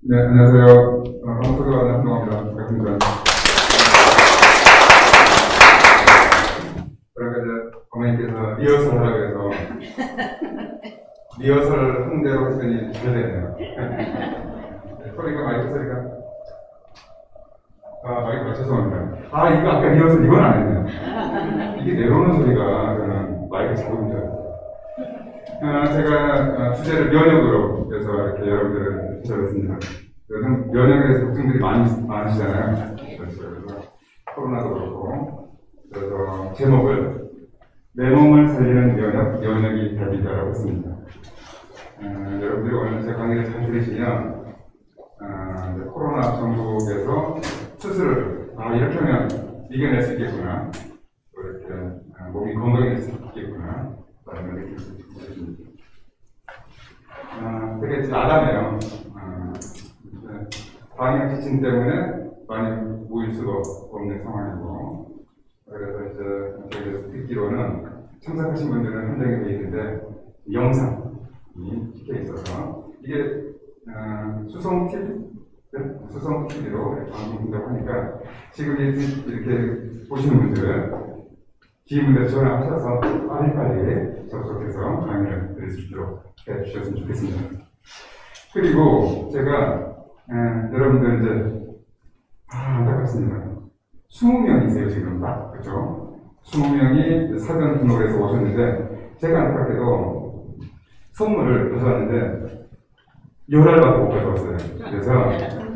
네, 안녕하세요. 방송국의 한동호입니다. 반갑습니다. 그러니까 이제 어머니께서 리허설 하라고 해서 리허설 한 대로 했더니 잘 되네요. 소리가 마이크 소리가 마이크가 죄송합니다. 이거 아까 리허설 이건 안 했네요. 이게 내려오는 소리가 저는 마이크 작은 줄 알았어요. 제가 주제를 면역으로 해서 이렇게 여러분들을 찾아뵙습니다. 요즘 면역에 대해서 걱정들이 많으시잖아요. 그래서 코로나도 그렇고. 그래서 제목을 내 몸을 살리는 면역이 달리다라고 했습니다. 여러분들이 오늘 제 강의를 잘 들으시면 코로나 전국에서 스스로를 이렇게 하면 이겨낼 수 있겠구나, 또 이렇게 몸이 건강해질 수 있겠구나 라는 걸 느낄 수 있습니다. 되게 아담해요. 방역 지침 때문에 많이 모일 수가 없는 상황이고, 그래서 이제 저희가 듣기로는 참석하신 분들은 한정이 되어 있는데 영상이 찍혀 있어서 이게 수송 TV로 방송된다고 하니까 지금 이렇게 보시는 분들은 지인분들 전화하셔서 빨리빨리 접속해서 강의를 들을 수 있도록 해주셨으면 좋겠습니다. 그리고 제가 여러분들 이제 안타깝습니다. 20명이세요 지금 딱, 그렇죠? 20명이 사전 등록을 해서 오셨는데 제가 안타깝게도 선물을 가져왔는데 10알밖에 못 가져왔어요. 그래서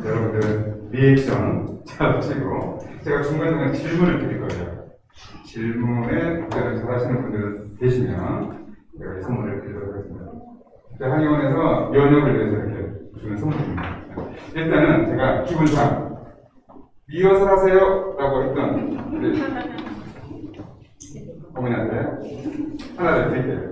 여러분들 리액션 잘 하시고 제가 중간중간 질문을 드릴 거예요. 질문에 답변을 잘 하시는 분들 계시면 제가 이 선물을 드리도록 하겠습니다. 한의원에서 면역을 위해서 이렇게 주는 선물입니다. 일단은 제가 기본상 리허설 하세요 라고 했던 우리 어머니한테 하나를 드릴게요.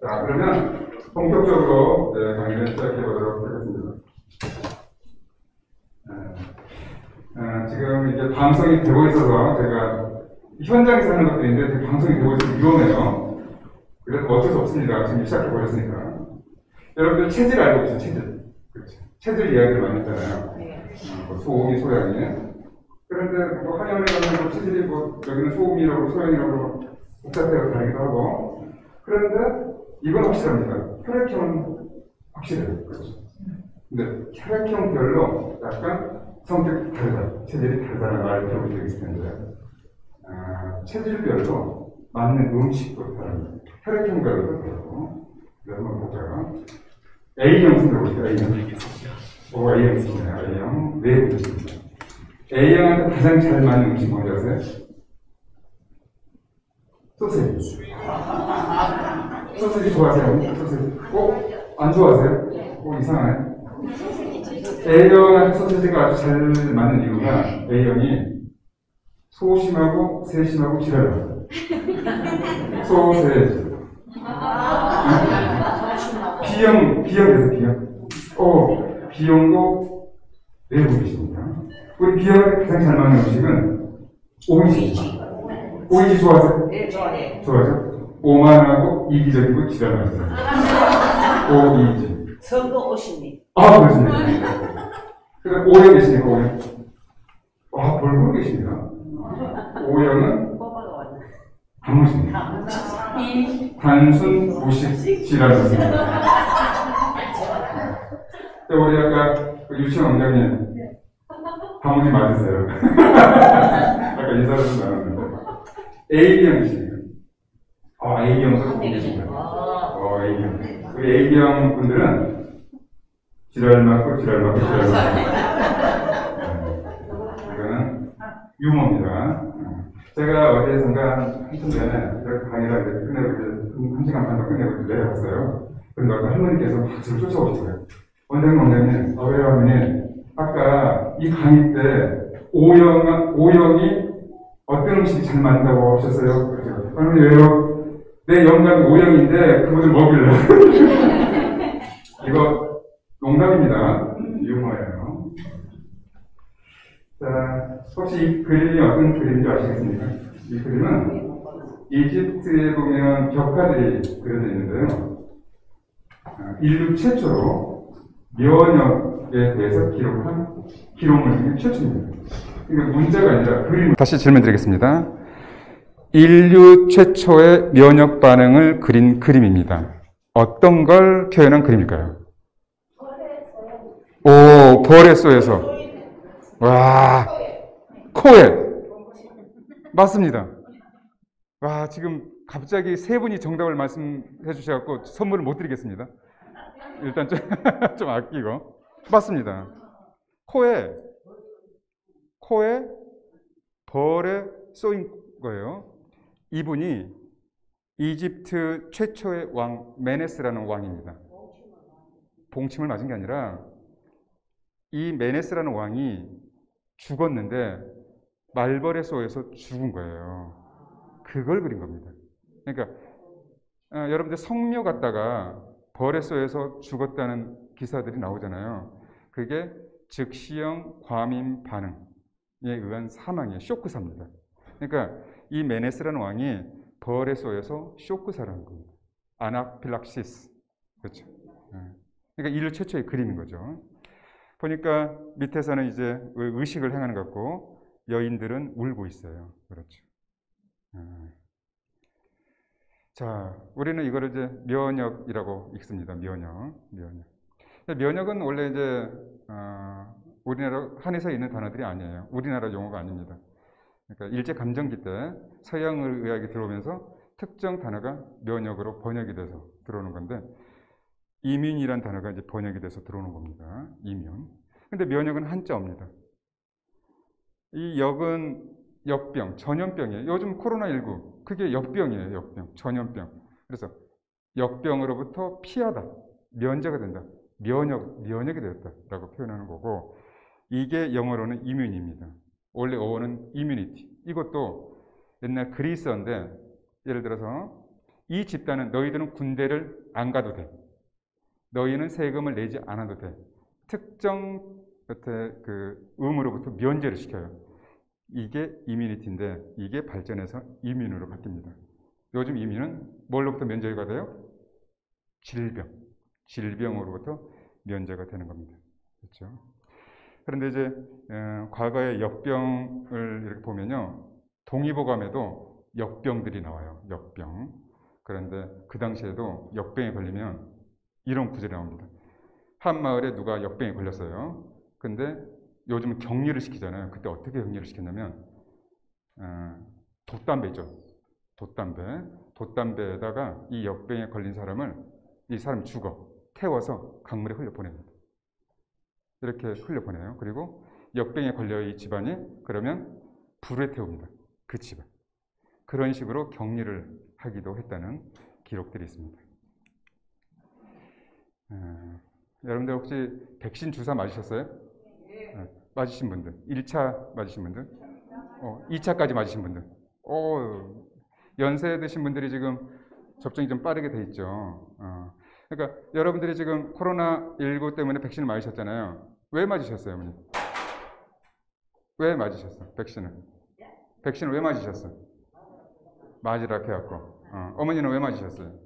자, 그러면 본격적으로 강의를 시작해 보도록 하겠습니다. 지금 이제 방송이 되고 있어서 제가 현장에서 하는 것들인데 방송이 되고 있어서 위험해요. 그래서 어쩔 수 없습니다. 지금 시작해 버렸으니까. 여러분들 체질 알고 계시죠? 체질. 그렇죠. 체질 이야기를 많이 했잖아요. 소음이, 소양이. 그런데 뭐 한의원에 가면 체질이 여기는 소음이라고 소양이라고 복잡하게 다르기도 하고. 그런데 이건 확실합니다. 혈액형은 확실해요. 그렇죠. 근데 혈액형별로 약간 성격이 다르다, 체질이 다르다는 말을 들어본 적이 있을 텐데, 체질별로 맞는 음식도 다릅니다. 혈액형별로도 다르고. 그래서 한번 보자가 A형 생각해보세요. A형. A형 있습니다. A형 네 분이 있습니다. A형한테 가장 잘 맞는 음식 뭔지 아세요? 소세지. 소세지 좋아하세요? 소세지. 안 좋아하세요? 이상하네. A형한테 소세지가 아주 잘 맞는 이유가 A형이 소심하고 세심하고 지랄해요. 소세지. B형에서 B형. B형도 네 분이십니다. 우리 B형한테 가장 잘 맞는 음식은 오이지입니다. 오이지 좋아하세요? 네, 좋아해요. 좋아하죠? 오만하고 이기적이고 지랄하세요. 오이지. 선거 오십니다. 그렇습니다. 그다음 O형 계십니까? O형? 벌고 계십니다. O형은 단무지입니다. 단순 무식 지랄입니다. 우리 아까 유치원 원장님 단무지 맞으세요? 아까 인사를 좀 나눴는데 A형 계십니까? A형도 보고 계십니다. A형. 우리 A형 분들은 지랄 맞고 이거는 유머입니다. 제가 어디에선가 한참 전에 이렇게 강의를 끝내고 1시간 반 끝내고 내려갔어요. 그런데 아까 할머니께서 막 저를 쫓아오시고요. 원장님, 왜요 하면 아까 이 강의 때 O형이 어떤 음식이 잘 맞는다고 하셨어요? 그래서 할머니 왜요? 내 영감이 O형인데 그분을 먹이려고. 이거 농담입니다. 유머예요. 자, 혹시 이 그림이 어떤 그림인지 아시겠습니까? 이 그림은 이집트에 보면 벽화들이 그려져 있는데요. 인류 최초로 면역에 대해서 기록한 기록물 중에 최초입니다. 그러니까 문자가 아니라 그림을. 다시 질문 드리겠습니다. 인류 최초의 면역 반응을 그린 그림입니다. 어떤 걸 표현한 그림일까요? 오, 벌의 쏘에서. 와, 코에. 맞습니다. 와, 지금 갑자기 세 분이 정답을 말씀해 주셔서 선물을 못 드리겠습니다. 일단 좀 아끼고. 맞습니다. 코에 벌에 쏘인 거예요. 이분이 이집트 최초의 왕 메네스라는 왕입니다. 봉침을 맞은 게 아니라 이 메네스라는 왕이 죽었는데 말벌에 쏘여서 죽은 거예요. 그걸 그린 겁니다. 그러니까 여러분들 성묘 갔다가 벌에 쏘여서 죽었다는 기사들이 나오잖아요. 그게 즉시형 과민 반응에 의한 사망이에요. 쇼크사입니다. 그러니까 이 메네스라는 왕이 벌에 쏘여서 쇼크사를 한 겁니다. 아나필락시스. 그렇죠. 그러니까 인류 최초의 그림인 거죠. 보니까 밑에서는 이제 의식을 행하는 것 같고 여인들은 울고 있어요. 그렇죠. 자, 우리는 이거를 이제 면역이라고 읽습니다. 면역. 면역은 원래 이제 우리나라 한에서 있는 단어들이 아니에요. 우리나라 용어가 아닙니다. 그러니까 일제 감정기 때 서양 의학이 들어오면서 특정 단어가 면역으로 번역이 돼서 들어오는 건데 이민이란 단어가 이제 번역이 돼서 들어오는 겁니다. 이민. 근데 면역은 한자어입니다. 이 역은 역병, 전염병이에요. 요즘 코로나19 그게 역병이에요. 역병, 전염병. 그래서 역병으로부터 피하다, 면제가 된다, 면역이 되었다라고 표현하는 거고 이게 영어로는 이뮨입니다. 원래 어원은 이뮤니티. 이것도 옛날 그리스어인데 예를 들어서 이 집단은 너희들은 군대를 안 가도 돼. 너희는 세금을 내지 않아도 돼. 특정 그 의무로부터 면제를 시켜요. 이게 이뮤니티인데 이게 발전해서 이뮨으로 바뀝니다. 요즘 이뮨은 뭘로부터 면제가 돼요? 질병으로부터 면제가 되는 겁니다. 그렇죠? 그런데 이제 과거의 역병을 이렇게 보면요, 동의보감에도 역병들이 나와요. 역병. 그런데 그 당시에도 역병에 걸리면 이런 구절이 나옵니다. 한 마을에 누가 역병에 걸렸어요. 근데 요즘은 격리를 시키잖아요. 그때 어떻게 격리를 시켰냐면 돛담배 있죠. 돛담배에다가 이 역병에 걸린 이 사람 죽어. 태워서 강물에 흘려보냅니다. 이렇게 흘려보내요. 그리고 역병에 걸려 이 집안이 그러면 불에 태웁니다. 그 집안. 그런 식으로 격리를 하기도 했다는 기록들이 있습니다. 여러분들 혹시 백신 주사 맞으셨어요? 맞으신 분들, 1차 맞으신 분들, 2차까지 맞으신 분들, 연세 드신 분들이 지금 접종이 좀 빠르게 돼 있죠. 그러니까 여러분들이 지금 코로나19 때문에 백신을 맞으셨잖아요. 왜 맞으셨어요, 어머니? 왜 맞으셨어? 백신을 왜 맞으셨어? 맞으라 해갖고. 어머니는 왜 맞으셨어요?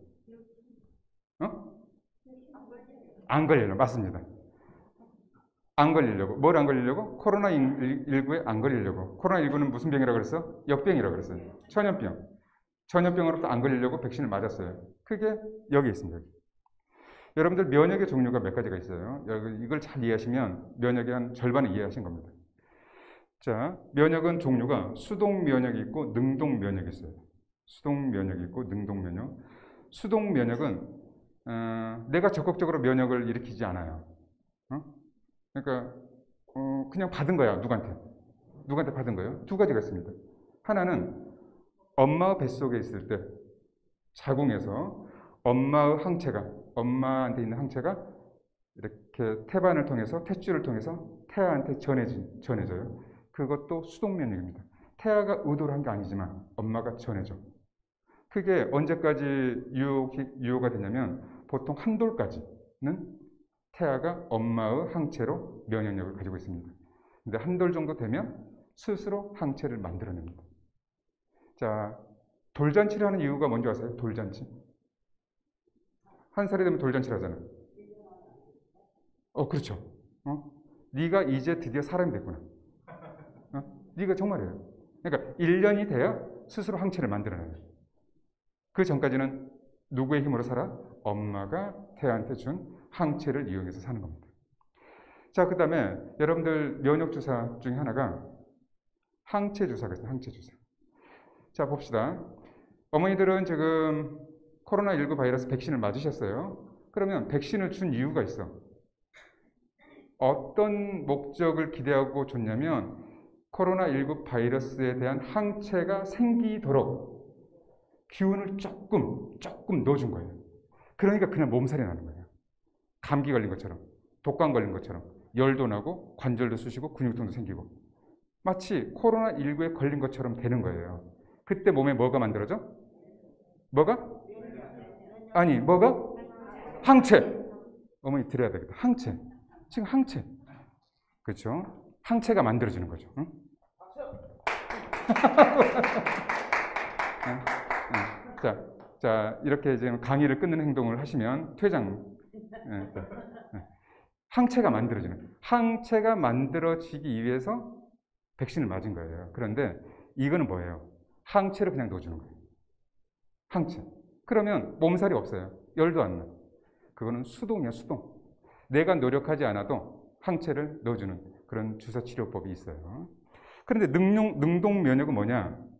안 걸리려고. 맞습니다. 안 걸리려고. 뭘 안 걸리려고? 코로나19에 안 걸리려고. 코로나19는 무슨 병이라고 그랬어? 역병이라고 그랬어요. 전염병. 전염병으로부터 안 걸리려고 백신을 맞았어요. 그게 여기 있습니다. 여기. 여러분들 면역의 종류가 몇 가지가 있어요. 이걸 잘 이해하시면 면역의 한 절반을 이해하신 겁니다. 자, 면역은 종류가 수동 면역이 있고 능동 면역이 있어요. 수동 면역이 있고 능동 면역. 수동 면역은 내가 적극적으로 면역을 일으키지 않아요. 그러니까 그냥 받은 거야. 누구한테 받은 거예요? 두 가지가 있습니다. 하나는 엄마 뱃속에 있을 때 자궁에서 엄마한테 있는 항체가 이렇게 태반을 통해서 탯줄을 통해서 태아한테 전해져요. 그것도 수동 면역입니다. 태아가 의도를 한 게 아니지만 엄마가 전해줘. 그게 언제까지 유효가 되냐면 보통 한 돌까지는 태아가 엄마의 항체로 면역력을 가지고 있습니다. 근데 한 돌 정도 되면 스스로 항체를 만들어냅니다. 자, 돌잔치를 하는 이유가 뭔지 아세요? 돌잔치. 한 살이 되면 돌잔치를 하잖아요. 그렇죠. 네가 이제 드디어 사람이 됐구나. 네가 정말이에요. 그러니까 1년이 돼야 스스로 항체를 만들어내요. 그 전까지는 누구의 힘으로 살아? 엄마가 태아한테 준 항체를 이용해서 사는 겁니다. 자, 그 다음에 여러분들 면역 주사 중에 하나가 항체 주사가 있어요. 항체 주사. 자, 봅시다. 어머니들은 지금 코로나19 바이러스 백신을 맞으셨어요. 그러면 백신을 준 이유가 있어. 어떤 목적을 기대하고 줬냐면 코로나19 바이러스에 대한 항체가 생기도록 기운을 조금 넣어준 거예요. 그러니까 그냥 몸살이 나는 거예요. 감기 걸린 것처럼, 독감 걸린 것처럼 열도 나고 관절도 쑤시고 근육통도 생기고 마치 코로나19에 걸린 것처럼 되는 거예요. 그때 몸에 뭐가 만들어져? 뭐가? 아니, 뭐가? 항체. 어머니 들어야 되겠다. 항체. 지금 항체. 그렇죠? 항체가 만들어지는 거죠. 응? 자, 이렇게 지금 강의를 끊는 행동을 하시면 퇴장. 항체가 만들어지는. 항체가 만들어지기 위해서 백신을 맞은 거예요. 그런데 이거는 뭐예요? 항체를 그냥 넣어주는 거예요. 항체. 그러면 몸살이 없어요. 열도 안 나. 그거는 수동이야, 수동. 내가 노력하지 않아도 항체를 넣어주는 그런 주사 치료법이 있어요. 그런데 능동 면역은 뭐냐?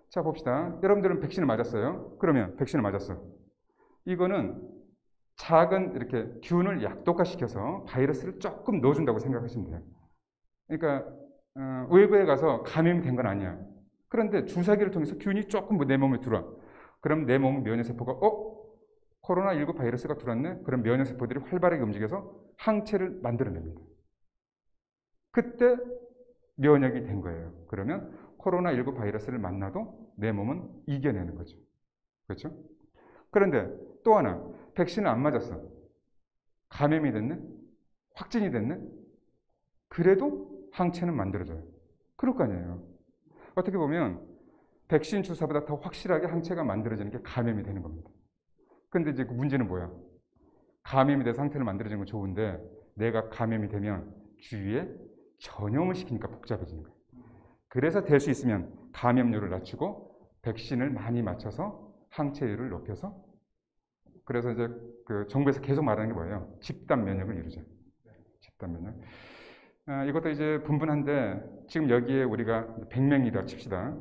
자, 봅시다. 여러분들은 백신을 맞았어요. 그러면 백신을 맞았어. 이거는 작은 이렇게 균을 약독화시켜서 바이러스를 조금 넣어준다고 생각하시면 돼요. 그러니까 외부에 가서 감염이 된 건 아니야. 그런데 주사기를 통해서 균이 조금 내 몸에 들어와. 그럼 내 몸 면역세포가 코로나19 바이러스가 들어왔네? 그럼 면역세포들이 활발하게 움직여서 항체를 만들어냅니다. 그때 면역이 된 거예요. 그러면 코로나19 바이러스를 만나도 내 몸은 이겨내는 거죠. 그렇죠? 그런데 또 하나, 백신을 안 맞았어. 감염이 됐네? 확진이 됐네? 그래도 항체는 만들어져요. 그럴 거 아니에요. 어떻게 보면 백신 주사보다 더 확실하게 항체가 만들어지는 게 감염이 되는 겁니다. 근데 이제 그 문제는 뭐야? 감염이 돼서 항체를 만들어지는 건 좋은데 내가 감염이 되면 주위에 전염을 시키니까 복잡해지는 거예요. 그래서 될 수 있으면 감염률을 낮추고 백신을 많이 맞춰서 항체율을 높여서 그래서 이제 그 정부에서 계속 말하는 게 뭐예요? 집단 면역을 이루자. 집단 면역. 이것도 이제 분분한데 지금 여기에 우리가 100명이라 칩시다.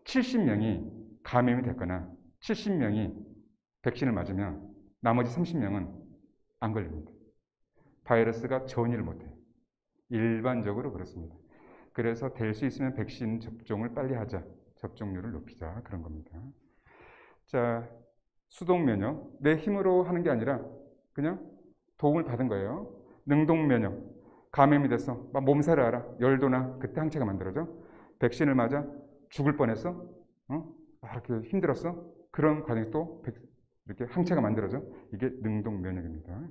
70명이 감염이 됐거나 70명이 백신을 맞으면 나머지 30명은 안 걸립니다. 바이러스가 전이를 못해요. 일반적으로 그렇습니다. 그래서 될 수 있으면 백신 접종을 빨리 하자. 접종률을 높이자. 그런 겁니다. 자, 수동 면역. 내 힘으로 하는 게 아니라 그냥 도움을 받은 거예요. 능동 면역. 감염이 됐어. 막 몸살을 알아. 열도 나. 그때 항체가 만들어져. 백신을 맞아. 죽을 뻔했어. 이렇게 힘들었어. 그런 과정에 또 이렇게 항체가 만들어져. 이게 능동 면역입니다.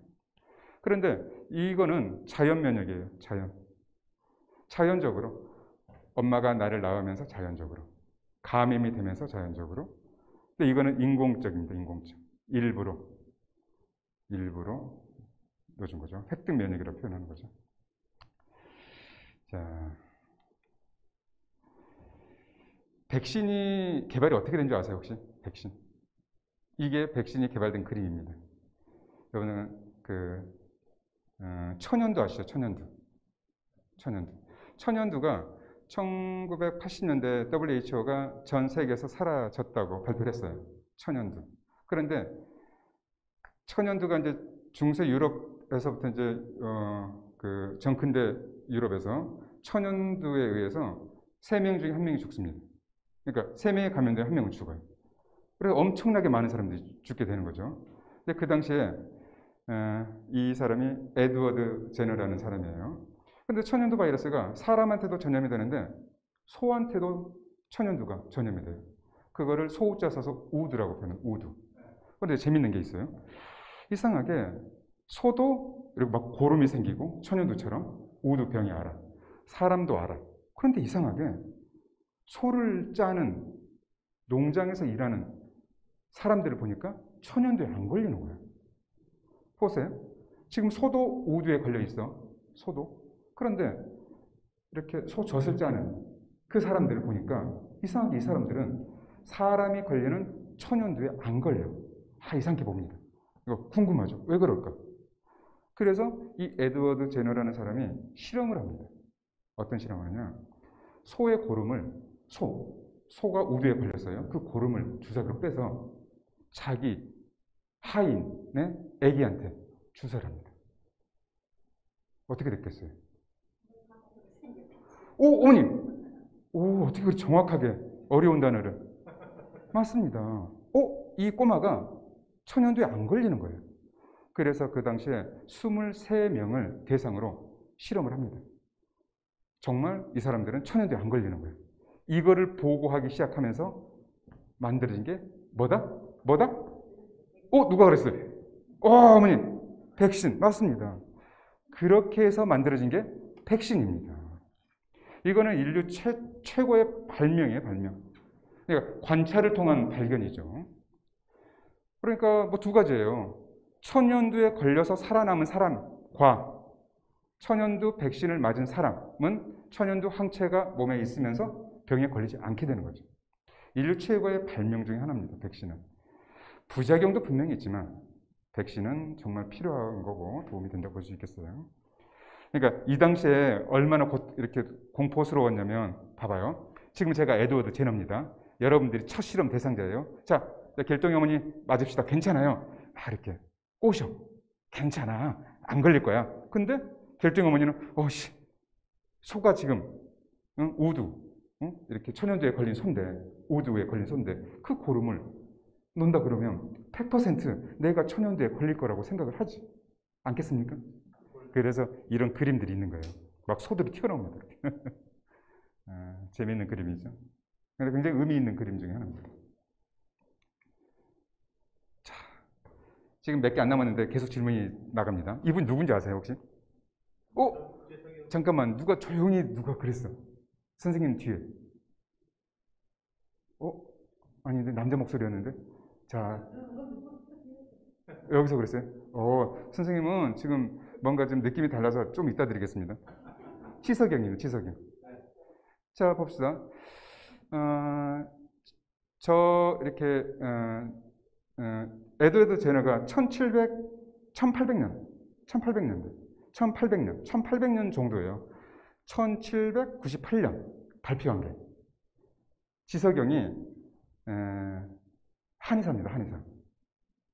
그런데 이거는 자연 면역이에요. 자연적으로 엄마가 나를 낳으면서 자연적으로 감염이 되면서 자연적으로. 근데 이거는 인공적입니다. 인공적. 일부러 넣어준 거죠. 획득 면역이라고 표현하는 거죠. 자, 백신이 개발이 어떻게 된 줄 아세요, 혹시? 백신. 이게 백신이 개발된 그림입니다. 여러분은 천연두 아시죠? 천연두가 1980년대 WHO가 전 세계에서 사라졌다고 발표를 했어요. 천연두. 그런데 천연두가 이제 중세 유럽에서부터 이제 그 정근대 유럽에서 천연두에 의해서 3명 중에 1명이 죽습니다. 그러니까 3명이 감염되면 1명은 죽어요. 그래서 엄청나게 많은 사람들이 죽게 되는 거죠. 근데 그 당시에 이 사람이 에드워드 제너라는 사람이에요. 근데 천연두 바이러스가 사람한테도 전염이 되는데 소한테도 천연두가 전염이 돼요. 그거를 소우자 써서 우두라고 표현해요. 우두. 그런데 재밌는 게 있어요. 이상하게 소도 이렇게 막 고름이 생기고 천연두처럼 우두병이 알아. 사람도 알아. 그런데 이상하게 소를 짜는 농장에서 일하는 사람들을 보니까 천연두에 안 걸리는 거예요. 보세요. 지금 소도 우두에 걸려 있어. 소도. 그런데 이렇게 소 젖을 짜는 그 사람들을 보니까 이상하게 이 사람들은 사람이 걸리는 천연두에 안 걸려. 이상하게 봅니다. 이거 궁금하죠? 왜 그럴까? 그래서 이 에드워드 제너라는 사람이 실험을 합니다. 어떤 실험을 하냐? 소의 고름을, 소가 우두에 걸렸어요. 그 고름을 주사기로 빼서 자기 하인의 아기한테 주사를 합니다. 어떻게 됐겠어요? 오, 어머님! 오, 어떻게 그렇게 정확하게 어려운 단어를. 맞습니다. 이 꼬마가 천연두에 안 걸리는 거예요. 그래서 그 당시에 23명을 대상으로 실험을 합니다. 정말 이 사람들은 천연두에 안 걸리는 거예요. 이거를 보고하기 시작하면서 만들어진 게 뭐다? 누가 그랬어요? 어머님! 백신. 맞습니다. 그렇게 해서 만들어진 게 백신입니다. 이거는 인류 최고의 발명이에요, 발명. 그러니까 관찰을 통한 발견이죠. 그러니까 뭐 두 가지예요. 천연두에 걸려서 살아남은 사람과 천연두 백신을 맞은 사람은 천연두 항체가 몸에 있으면서 병에 걸리지 않게 되는 거죠. 인류 최고의 발명 중에 하나입니다, 백신은. 부작용도 분명히 있지만 백신은 정말 필요한 거고 도움이 된다고 볼 수 있겠어요. 그러니까 이 당시에 얼마나 이렇게 공포스러웠냐면, 봐봐요. 지금 제가 에드워드 제너입니다. 여러분들이 첫 실험 대상자예요. 자, 결동이 어머니 맞읍시다. 괜찮아요. 이렇게 꼬셔. 괜찮아. 안 걸릴 거야. 근데 결동이 어머니는 소가 지금 우두, 이렇게 천연두에 걸린 손대, 우두에 걸린 손대, 그 고름을 논다 그러면 100% 내가 천연두에 걸릴 거라고 생각을 하지 않겠습니까? 그래서 이런 그림들이 있는 거예요. 막 소들이 튀어나옵니다. 재미있는 그림이죠. 굉장히 의미 있는 그림 중에 하나입니다. 자, 지금 몇 개 안 남았는데 계속 질문이 나갑니다. 이분 누군지 아세요, 혹시? 잠깐만, 누가 그랬어? 선생님 뒤에. 아닌데, 남자 목소리였는데? 자, 여기서 그랬어요? 선생님은 지금 뭔가 좀 느낌이 달라서 좀 이따 드리겠습니다. 치석영입니다, 치석영. 자, 봅시다. 에드워드 제너가 1800년 정도예요. 1798년 발표한 게. 지석영이 한의사입니다, 한의사.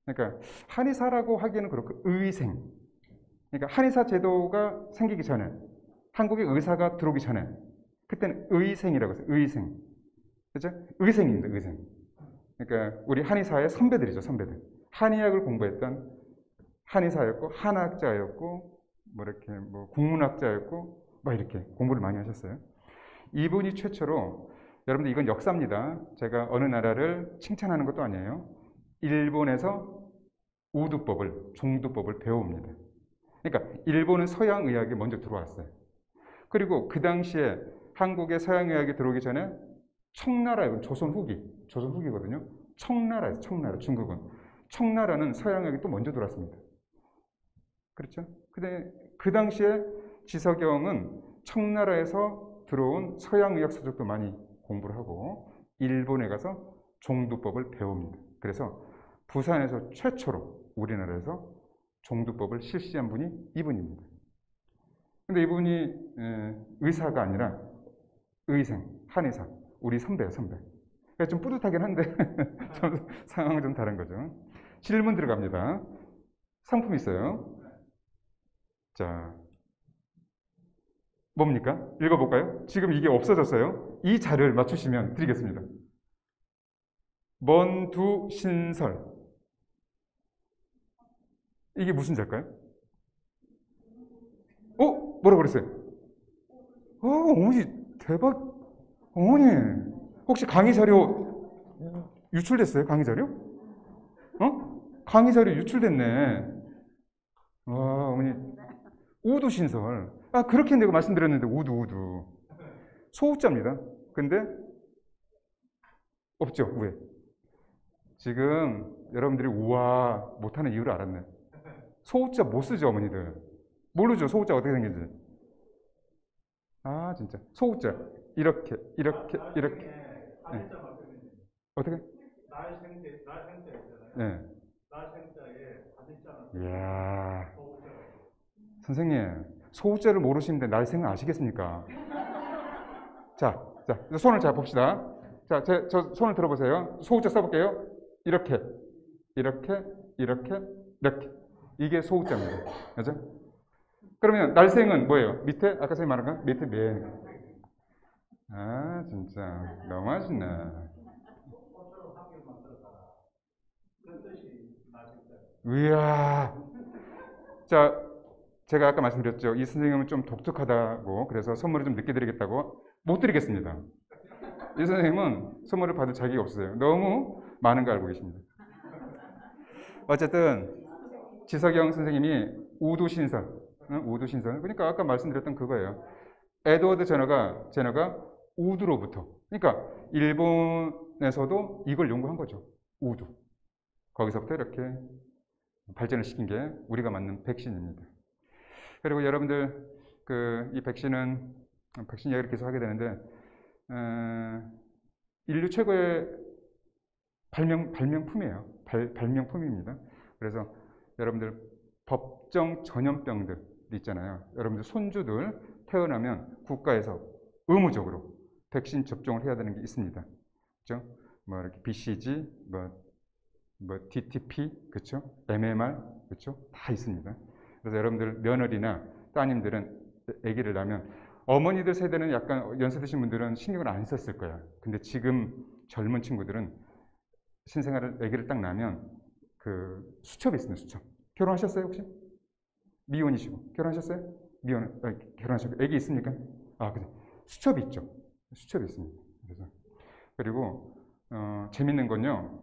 그러니까 한의사라고 하기에는 그렇고 의생. 그러니까 한의사 제도가 생기기 전에, 한국에 의사가 들어오기 전에, 그때는 의생이라고 했어요. 의생. 그렇죠? 의생입니다, 의생. 그러니까 우리 한의사의 선배들이죠, 선배들. 한의학을 공부했던 한의사였고, 한학자였고, 국문학자였고, 이렇게 공부를 많이 하셨어요. 이분이 최초로, 여러분들 이건 역사입니다. 제가 어느 나라를 칭찬하는 것도 아니에요. 일본에서 우두법을, 종두법을 배웁니다. 그러니까 일본은 서양의학이 먼저 들어왔어요. 그리고 그 당시에 한국에 서양의학이 들어오기 전에 청나라, 조선 후기거든요. 청나라에서, 중국은. 청나라는 서양의학이 또 먼저 들어왔습니다. 그렇죠? 근데 그 당시에 지석영은 청나라에서 들어온 서양의학 서적도 많이 공부를 하고 일본에 가서 종두법을 배웁니다. 그래서 부산에서 최초로 우리나라에서 종두법을 실시한 분이 이분입니다. 근데 이분이 의사가 아니라 의생, 한의사, 우리 선배예요, 선배. 그러니까 좀 뿌듯하긴 한데 좀 상황은 좀 다른 거죠. 질문 들어갑니다. 상품 있어요. 자, 뭡니까? 읽어볼까요? 지금 이게 없어졌어요. 이 자를 맞추시면 드리겠습니다. 먼두신설. 이게 무슨 자일까요? 뭐라고 그랬어요? 어머니 대박. 어머니 혹시 강의 자료 유출됐어요? 강의 자료? 강의 자료 유출됐네. 어머니 우두신설. 그렇게 내가 말씀드렸는데 우두. 소우자입니다. 근데 없죠, 왜? 지금 여러분들이 우와 못하는 이유를 알았네. 소우자 못 쓰죠, 어머니들. 모르죠, 소우자 어떻게 생긴지. 아, 진짜. 소우자. 이렇게. 네. 어떻게? 날 생자 있잖아요. 네. 날 생자에 가득자가 이야. 소우자가 선생님, 소우자를 모르시는데 날 생각 아시겠습니까? 자, 손을 잘 봅시다. 자, 저 손을 들어보세요. 소우자 써볼게요. 이렇게. 이게 소우자입니다. 그죠? 그러면 날생은 뭐예요? 밑에? 아까 선생님 말한 거? 밑에 맨. 아, 진짜. 너무하시네. 꽃으로 학교를 만들어라. 그 뜻이 날 생자. 이야. 자, 제가 아까 말씀드렸죠. 이 선생님은 좀 독특하다고, 그래서 선물을 좀 늦게 드리겠다고. 못 드리겠습니다. 이 선생님은 선물을 받을 자격이 없어요. 너무 많은 거 알고 계십니다. 어쨌든 지석영 선생님이 우두신설, 그러니까 아까 말씀드렸던 그거예요. 에드워드 제너가 우두로부터, 그러니까 일본에서도 이걸 연구한 거죠. 우두. 거기서부터 이렇게 발전을 시킨 게 우리가 맞는 백신입니다. 그리고 여러분들 이 백신 이야기를 계속 하게 되는데, 인류 최고의 발명품이에요. 발명품입니다. 그래서 여러분들 법정 전염병들 있잖아요. 여러분들 손주들 태어나면 국가에서 의무적으로 백신 접종을 해야 되는 게 있습니다. 그렇죠? 뭐 이렇게 BCG, 뭐 DTP, 그렇죠? MMR, 그렇죠? 다 있습니다. 그래서 여러분들 며느리나 따님들은 아기를 낳으면, 어머니들 세대는 약간 연세 드신 분들은 신경을 안 썼을 거야. 근데 지금 젊은 친구들은 신생아를 아기를 딱 낳으면 수첩이 있습니다. 수첩. 결혼하셨어요 혹시? 미혼이시고 결혼하셨어요? 결혼하셨고 아기 있습니까? 아, 그래. 수첩이 있죠. 수첩이 있습니다. 그리고 재밌는 건요.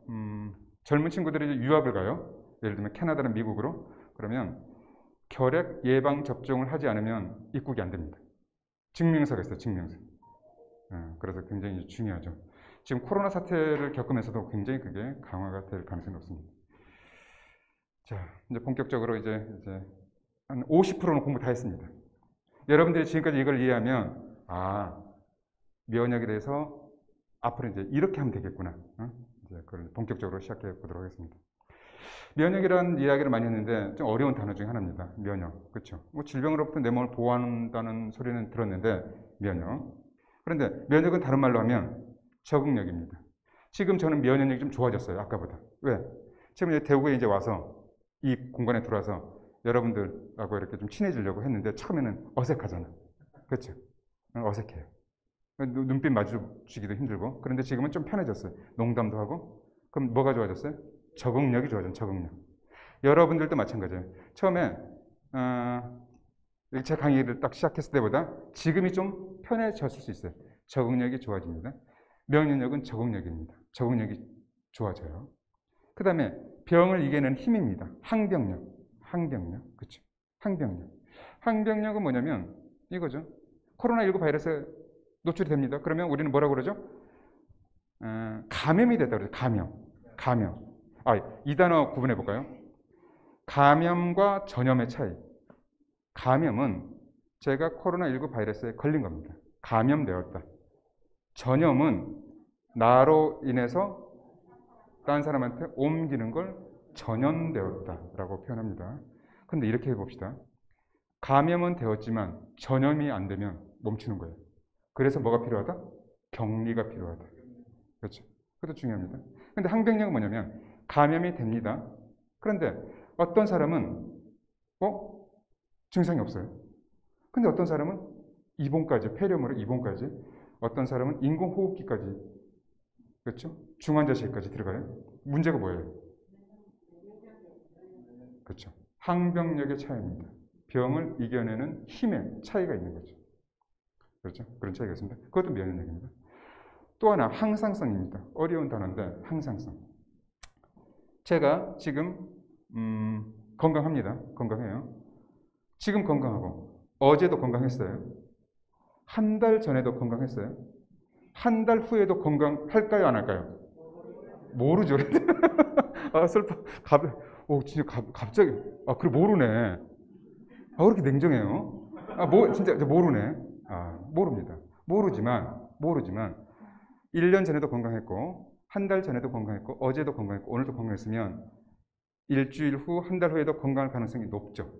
젊은 친구들이 유학을 가요. 예를 들면 캐나다나 미국으로. 그러면 결핵 예방 접종을 하지 않으면 입국이 안 됩니다. 증명서가 있어요. 증명서. 그래서 굉장히 중요하죠. 지금 코로나 사태를 겪으면서도 굉장히 그게 강화가 될 가능성이 높습니다. 자, 이제 본격적으로 이제 한 50%는 공부 다 했습니다. 여러분들이 지금까지 이걸 이해하면, 면역에 대해서 앞으로 이제 이렇게 하면 되겠구나. 이제 그걸 본격적으로 시작해 보도록 하겠습니다. 면역이라는 이야기를 많이 했는데 좀 어려운 단어 중에 하나입니다. 면역. 그렇죠? 뭐 질병으로부터 내 몸을 보호한다는 소리는 들었는데, 면역. 그런데 면역은 다른 말로 하면 적응력입니다. 지금 저는 면역력이 좀 좋아졌어요. 아까보다. 왜? 지금 이제 대구에 이제 와서 이 공간에 들어와서 여러분들하고 이렇게 좀 친해지려고 했는데 처음에는 어색하잖아. 그렇죠? 어색해요. 눈빛 마주치기도 힘들고. 그런데 지금은 좀 편해졌어요. 농담도 하고. 그럼 뭐가 좋아졌어요? 적응력이 좋아진 적응력. 여러분들도 마찬가지예요. 처음에 제 강의를 딱 시작했을 때보다 지금이 좀 편해졌을 수 있어요. 적응력이 좋아집니다. 면역력은 적응력입니다. 적응력이 좋아져요. 그 다음에 병을 이겨내는 힘입니다. 항병력. 그렇죠? 항병력은 뭐냐면 이거죠. 코로나19 바이러스에 노출이 됩니다. 그러면 우리는 뭐라고 그러죠? 감염이 됐다 그러죠. 감염. 이 단어 구분해 볼까요? 감염과 전염의 차이. 감염은 제가 코로나19 바이러스에 걸린 겁니다. 감염되었다. 전염은 나로 인해서 다른 사람한테 옮기는 걸 전염되었다라고 표현합니다. 그런데 이렇게 해봅시다. 감염은 되었지만 전염이 안 되면 멈추는 거예요. 그래서 뭐가 필요하다? 격리가 필요하다. 그렇죠? 그것도 중요합니다. 그런데 항병력은 뭐냐면 감염이 됩니다. 그런데 어떤 사람은 증상이 없어요. 근데 어떤 사람은 입원까지, 폐렴으로 입원까지, 어떤 사람은 인공호흡기까지, 그렇죠? 중환자실까지 들어가요. 문제가 뭐예요? 그렇죠. 항병력의 차이입니다. 병을 이겨내는 힘의 차이가 있는 거죠. 그렇죠? 그런 차이가 있습니다. 그것도 면역력입니다. 또 하나 항상성입니다. 어려운 단어인데 항상성. 제가 지금 건강합니다. 건강해요. 지금 건강하고 어제도 건강했어요. 한 달 전에도 건강했어요? 한 달 후에도 건강할까요? 안 할까요? 모르죠. 아, 슬퍼. 진짜 갑자기. 아, 그래, 모르네. 아, 왜 이렇게 냉정해요? 진짜 모르네. 모릅니다. 모르지만, 1년 전에도 건강했고, 한 달 전에도 건강했고, 어제도 건강했고, 오늘도 건강했으면, 일주일 후, 한 달 후에도 건강할 가능성이 높죠.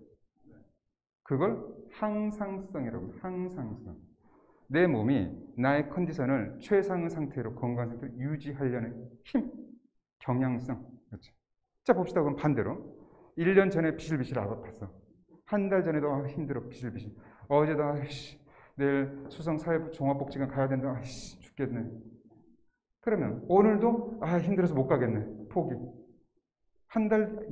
그걸 항상성이라고 해요. 항상성. 내 몸이 나의 컨디션을 최상 상태로, 건강 상태로 유지하려는 힘, 경향성. 그렇죠. 자, 봅시다. 그럼 반대로. 1년 전에 비실비실 아팠어. 한 달 전에도 힘들어, 비실비실. 어제도, 내일 수성사회부 종합복지관 가야 된다. 죽겠네. 그러면 오늘도, 힘들어서 못 가겠네. 포기.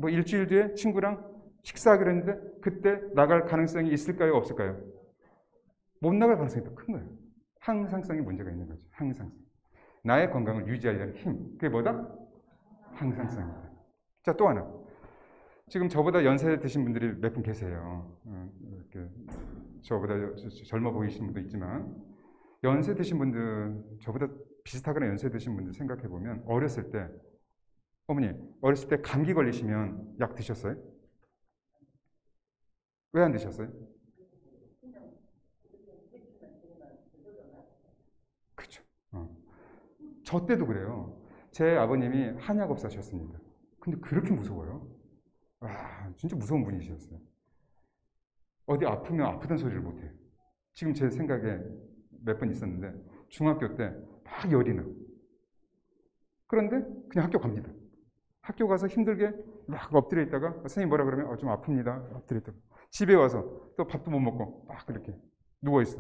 일주일 뒤에 친구랑 식사하기로 했는데, 그때 나갈 가능성이 있을까요? 없을까요? 못 나갈 가능성이 더 큰 거예요. 항상성이 문제가 있는 거죠. 항상성. 나의 건강을 유지하려는 힘. 그게 뭐다? 항상성입니다. 자, 또 하나. 지금 저보다 연세 드신 분들이 몇 분 계세요. 이렇게 저보다 젊어 보이시는 분도 있지만, 연세 드신 분들, 저보다 비슷하거나 연세 드신 분들 생각해 보면, 어렸을 때, 어머니, 어렸을 때 감기 걸리시면 약 드셨어요? 왜 안 드셨어요? 그렇죠. 저 때도 그래요. 제 아버님이 한약업사셨습니다. 근데 그렇게 무서워요. 진짜 무서운 분이셨어요. 어디 아프면 아프다는 소리를 못해요. 지금 제 생각에 몇 번 있었는데, 중학교 때 막 열이 나. 그런데 그냥 학교 갑니다. 학교 가서 힘들게 막 엎드려 있다가 선생님 뭐라 그러면 좀 아픕니다. 엎드려 있다가 집에 와서 또 밥도 못 먹고 막 그렇게 누워 있어.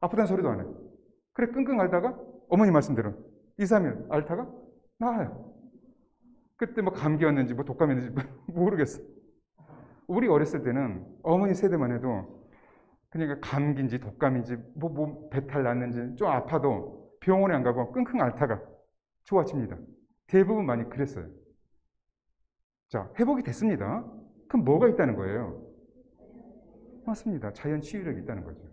아프다는 소리도 안 해. 그래 끙끙 앓다가 어머니 말씀대로 2, 3일 앓다가 나아요. 그때 뭐 감기였는지 뭐 독감이었는지 모르겠어. 우리 어렸을 때는 어머니 세대만 해도 그러니까 감기인지 독감인지 뭐 배탈 났는지 좀 아파도 병원에 안 가고 끙끙 앓다가 좋아집니다. 대부분 많이 그랬어요. 자, 회복이 됐습니다. 그럼 뭐가 있다는 거예요? 맞습니다. 자연 치유력이 있다는 거죠.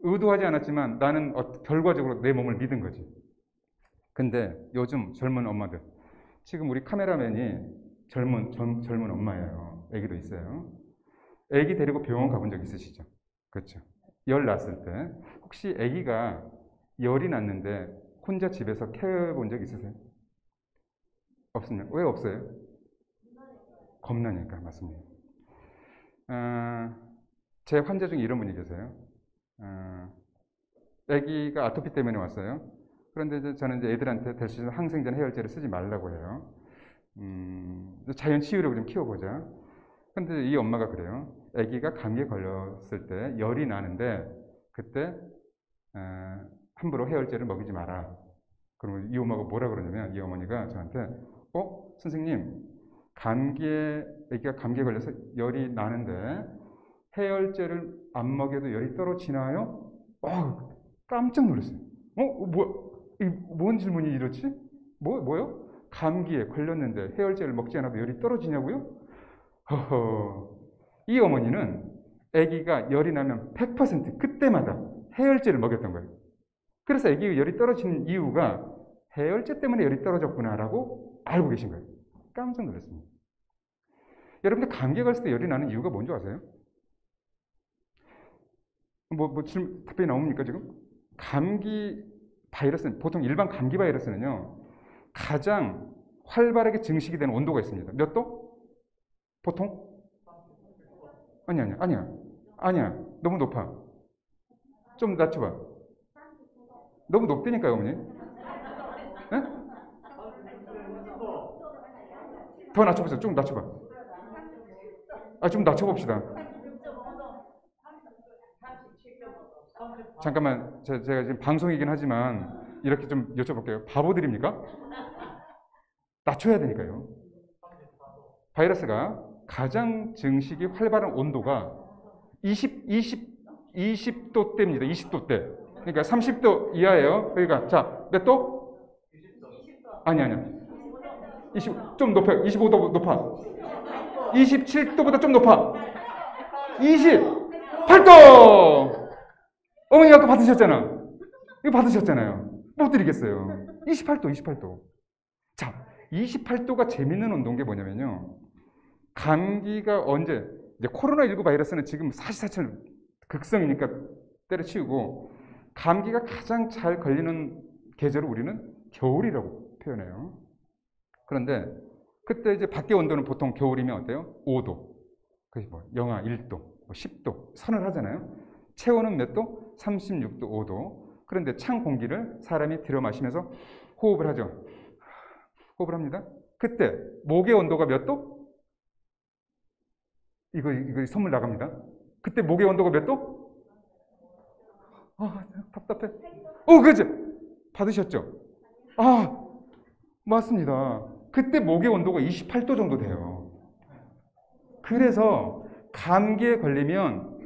의도하지 않았지만 나는 결과적으로 내 몸을 믿은 거지. 근데 요즘 젊은 엄마들, 지금 우리 카메라맨이 젊은 엄마예요. 아기도 있어요. 아기 데리고 병원 가본 적 있으시죠? 그렇죠. 열 났을 때 혹시 아기가 열이 났는데 혼자 집에서 케어해 본 적 있으세요? 없습니다. 왜 없어요? 겁나니까. 맞습니다. 제 환자 중에 이런 분이 계세요. 아기가 아토피 때문에 왔어요. 그런데 저는 이제 애들한테 될 수 있는 항생제나 해열제를 쓰지 말라고 해요. 자연 치유력을 좀 키워보자. 근데 이 엄마가 그래요. 아기가 감기에 걸렸을 때 열이 나는데 그때 함부로 해열제를 먹이지 마라. 그러면 이 엄마가 뭐라 그러냐면 이 어머니가 저한테 선생님 아기가 감기에 걸려서 열이 나는데 해열제를 안 먹여도 열이 떨어지나요? 깜짝 놀랐어요. 뭔 질문이 이렇지? 뭐요? 감기에 걸렸는데 해열제를 먹지 않아도 열이 떨어지냐고요? 이 어머니는 아기가 열이 나면 100% 그때마다 해열제를 먹였던 거예요. 그래서 아기가 열이 떨어지는 이유가 해열제 때문에 열이 떨어졌구나라고 알고 계신 거예요. 깜짝 놀랐습니다. 여러분들 감기에 걸렸을 때 열이 나는 이유가 뭔지 아세요? 질문 답변이 나옵니까 지금? 감기 바이러스는 보통 일반 감기 바이러스는요 가장 활발하게 증식이 되는 온도가 있습니다. 몇 도? 보통? 아니야. 너무 높아. 좀 낮춰봐. 너무 높다니까요, 어머니. 네? 더 낮춰보세요. 좀 낮춰봐. 좀 낮춰봅시다. 잠깐만, 제가 지금 방송이긴 하지만 이렇게 좀 여쭤볼게요. 바보들입니까? 낮춰야 되니까요. 바이러스가 가장 증식이 활발한 온도가 20도대입니다. 20도대. 그러니까 30도 이하예요. 그러니까 자, 몇 도? 20도. 아니야. 좀 높아요. 25도 높아. 27도보다 좀 높아. 28도! 어머니 아까 받으셨잖아. 이거 받으셨잖아요. 못 드리겠어요. 28도, 28도. 자, 28도가 재밌는 온도인 게 뭐냐면요. 감기가 언제, 이제 코로나19 바이러스는 지금 사시사철 극성이니까 때려치우고, 감기가 가장 잘 걸리는 계절을 우리는 겨울이라고 표현해요. 그런데 그때 이제 밖의 온도는 보통 겨울이면 어때요? 5도. 그게 뭐 영하 1도, 뭐 10도 선을 하잖아요. 체온은 몇 도? 36도, 5도. 그런데 찬 공기를 사람이 들여 마시면서 호흡을 하죠. 호흡을 합니다. 그때 목의 온도가 몇 도? 이거 선물 나갑니다. 그때 목의 온도가 몇 도? 아, 답답해. 그죠? 받으셨죠? 아, 맞습니다. 그때 목의 온도가 28도 정도 돼요. 그래서 감기에 걸리면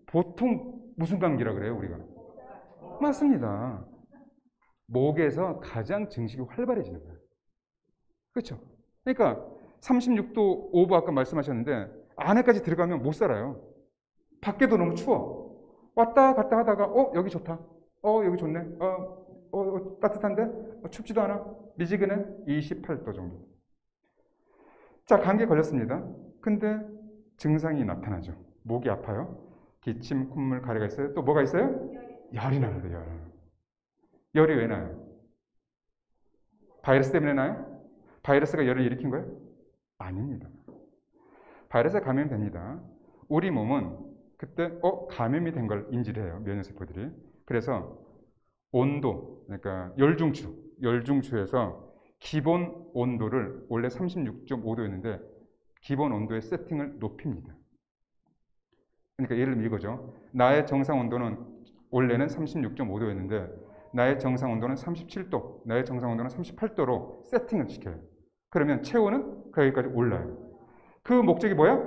보통 무슨 감기라 그래요, 우리가? 맞습니다. 목에서 가장 증식이 활발해지는 거예요. 그렇죠? 그러니까 36도 5부 아까 말씀하셨는데 안에까지 들어가면 못 살아요. 밖에도 너무 추워. 왔다 갔다 하다가 여기 좋다. 여기 좋네. 따뜻한데? 춥지도 않아. 미지근해? 28도 정도. 자, 감기에 걸렸습니다. 근데 증상이 나타나죠. 목이 아파요. 기침, 콧물, 가래가 있어요. 또 뭐가 있어요? 열이 납니다. 열이 왜 나요? 바이러스 때문에 나요? 바이러스가 열을 일으킨 거예요? 아닙니다. 바이러스에 감염이 됩니다. 우리 몸은 그때 감염이 된 걸 인지를 해요. 면역세포들이. 그래서 온도, 그러니까 열중추에서 기본 온도를 원래 36.5도였는데 기본 온도의 세팅을 높입니다. 그러니까 예를 들면 이거죠. 나의 정상 온도는 원래는 36.5도였는데 나의 정상 온도는 37도, 나의 정상 온도는 38도로 세팅을 시켜요. 그러면 체온은 거기까지 올라요. 그 목적이 뭐야?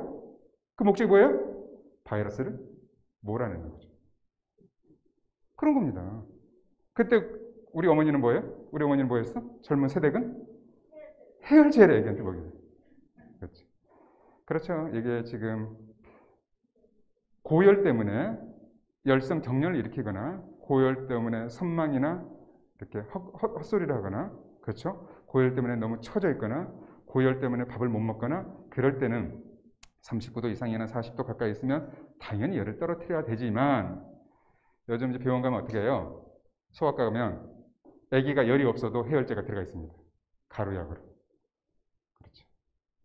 그 목적이 뭐예요? 바이러스를 몰아내는 거죠. 그런 겁니다. 그때 우리 어머니는 뭐예요? 우리 어머니는 뭐였어? 젊은 세대군? 해열제를 애기한테 먹여요. 그렇죠. 그렇죠. 이게 지금 고열 때문에 열성 경련을 일으키거나 고열 때문에 선망이나 이렇게 헛소리를 하거나 그렇죠. 고열 때문에 너무 처져 있거나 고열 때문에 밥을 못 먹거나 그럴 때는 39도 이상이나 40도 가까이 있으면 당연히 열을 떨어뜨려야 되지만 요즘 이제 병원 가면 어떻게 해요? 소아과 가면 아기가 열이 없어도 해열제가 들어가 있습니다. 가루약으로. 그렇죠.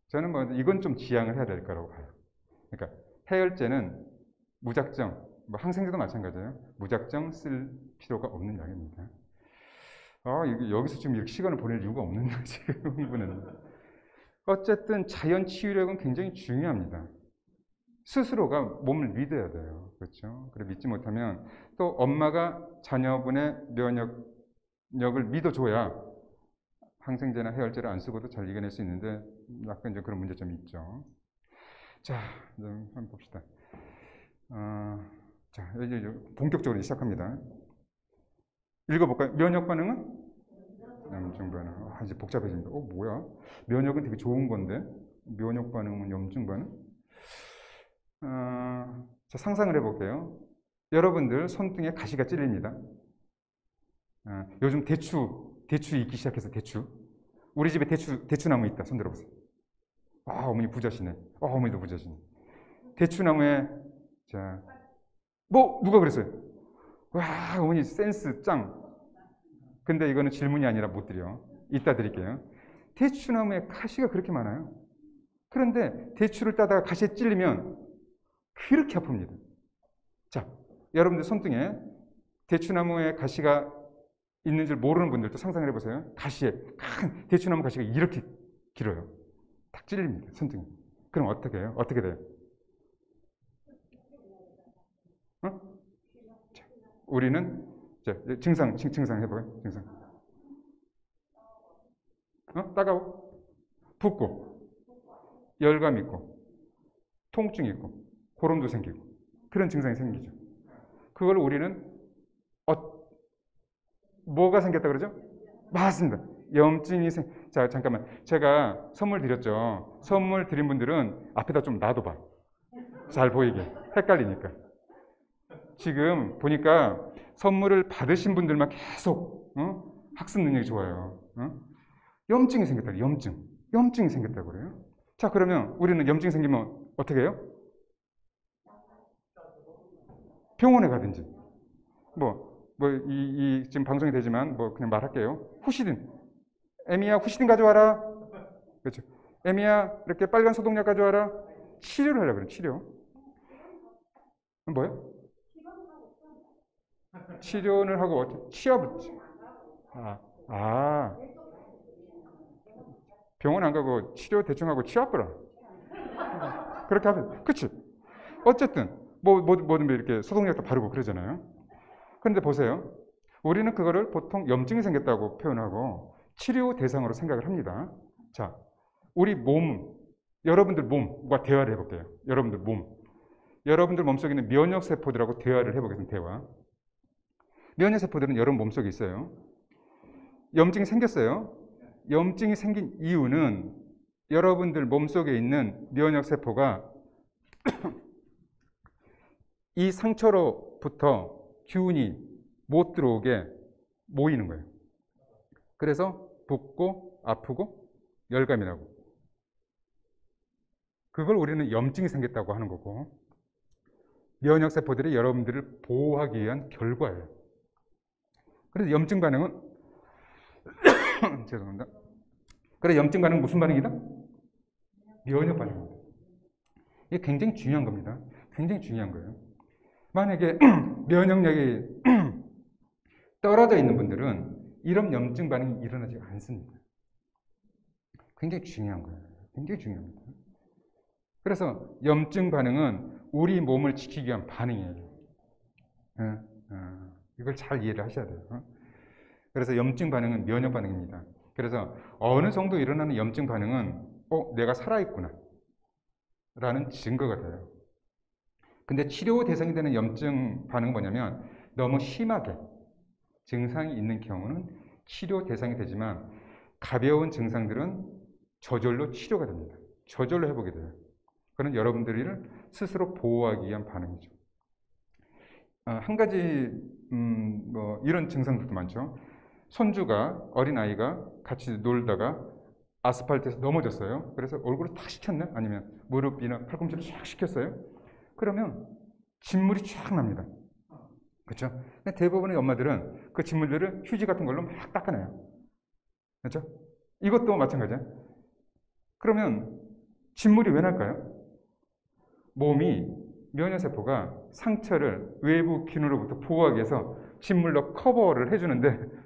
저는 뭐 이건 좀 지양을 해야 될 거라고 봐요. 그러니까 해열제는 무작정, 뭐 항생제도 마찬가지예요. 무작정 쓸 필요가 없는 약입니다. 여기서 지금 이렇게 시간을 보낼 이유가 없는데 지금 흥분은. 어쨌든 자연 치유력은 굉장히 중요합니다. 스스로가 몸을 믿어야 돼요. 그렇죠? 그리고 믿지 못하면 또 엄마가 자녀분의 면역력을 믿어줘야 항생제나 해열제를 안 쓰고도 잘 이겨낼 수 있는데 약간 이제 그런 문제점이 있죠. 자, 한번 봅시다. 자, 이제 본격적으로 시작합니다. 읽어볼까요? 면역 반응은? 염증 반응. 이제 복잡해집니다. 뭐야? 면역은 되게 좋은 건데 면역 반응은 염증 반응? 자, 상상을 해볼게요. 여러분들 손등에 가시가 찔립니다. 요즘 대추 익기 시작해서 대추. 우리 집에 대추나무 있다. 손 들어보세요. 어머니 부자시네. 어머니도 부자시네. 대추나무에 자, 누가 그랬어요? 와, 어머니 센스 짱. 근데 이거는 질문이 아니라 못 드려. 이따 드릴게요. 대추나무에 가시가 그렇게 많아요. 그런데 대추를 따다가 가시에 찔리면 그렇게 아픕니다. 자, 여러분들 손등에 대추나무에 가시가 있는 줄 모르는 분들도 상상을 해보세요. 가시에 큰 대추나무 가시가 이렇게 길어요. 딱 찔립니다. 손등에. 그럼 어떻게 해요? 어떻게 돼요? 자, 우리는 자, 증상 해봐요. 증상. 따가워? 붓고, 열감 있고, 통증 있고, 고름도 생기고, 그런 증상이 생기죠. 그걸 우리는 뭐가 생겼다 그러죠? 맞습니다. 염증이 자, 잠깐만. 제가 선물 드렸죠. 선물 드린 분들은 앞에다 좀 놔둬봐. 잘 보이게. 헷갈리니까. 지금 보니까 선물을 받으신 분들만 계속 학습 능력이 좋아요. 염증이 생겼다. 염증이 생겼다고 그래요. 자, 그러면 우리는 염증이 생기면 어떻게 해요? 병원에 가든지. 지금 방송이 되지만 그냥 말할게요. 후시딘. 에미야, 후시딘 가져와라. 그렇죠. 에미야, 이렇게 빨간 소독약 가져와라. 치료를 하려고 그래요. 치료. 뭐요? 치료를 하고 취업을. 병원 안 가고 치료 대충 하고 취업을. 그렇게 하면, 그치? 어쨌든 뭐든 이렇게 소독약도 바르고 그러잖아요. 그런데 보세요. 우리는 그거를 보통 염증이 생겼다고 표현하고 치료 대상으로 생각을 합니다. 자, 우리 몸, 여러분들 몸과 대화를 해볼게요. 여러분들 몸속에 있는 면역세포들하고 대화를 해보겠습니다. 대화. 면역세포들은 여러분 몸속에 있어요. 염증이 생겼어요. 염증이 생긴 이유는 여러분들 몸속에 있는 면역세포가 이 상처로부터 균이 못 들어오게 모이는 거예요. 그래서 붓고 아프고 열감이 나고, 그걸 우리는 염증이 생겼다고 하는 거고, 면역세포들이 여러분들을 보호하기 위한 결과예요. 그래서 염증 반응은 죄송합니다. 그래, 염증 반응은 무슨 반응이다? 면역 반응입니다. 이게 굉장히 중요한 겁니다. 굉장히 중요한 거예요. 만약에 면역력이 떨어져 있는 분들은 이런 염증 반응이 일어나지 않습니다. 굉장히 중요한 거예요. 굉장히 중요합니다. 그래서 염증 반응은 우리 몸을 지키기 위한 반응이에요. 이걸 잘 이해를 하셔야 돼요. 그래서 염증 반응은 면역 반응입니다. 그래서 어느 정도 일어나는 염증 반응은 내가 살아있구나 라는 증거가 돼요. 근데 치료 대상이 되는 염증 반응은 뭐냐면 너무 심하게 증상이 있는 경우는 치료 대상이 되지만 가벼운 증상들은 저절로 치료가 됩니다. 저절로 회복이 돼요. 그건 여러분들을 스스로 보호하기 위한 반응이죠. 한 가지 이런 증상들도 많죠. 손주가, 어린아이가 같이 놀다가 아스팔트에서 넘어졌어요. 그래서 얼굴을 탁 식혔네? 아니면 무릎이나 팔꿈치를 쫙 식혔어요. 그러면 진물이 쫙 납니다. 그렇죠? 대부분의 엄마들은 그 진물들을 휴지 같은 걸로 막 닦아내요. 그렇죠? 이것도 마찬가지야. 그러면 진물이 왜 날까요? 몸이 면역세포가 상처를 외부 균으로부터 보호하기 위해서 진물로 커버를 해주는데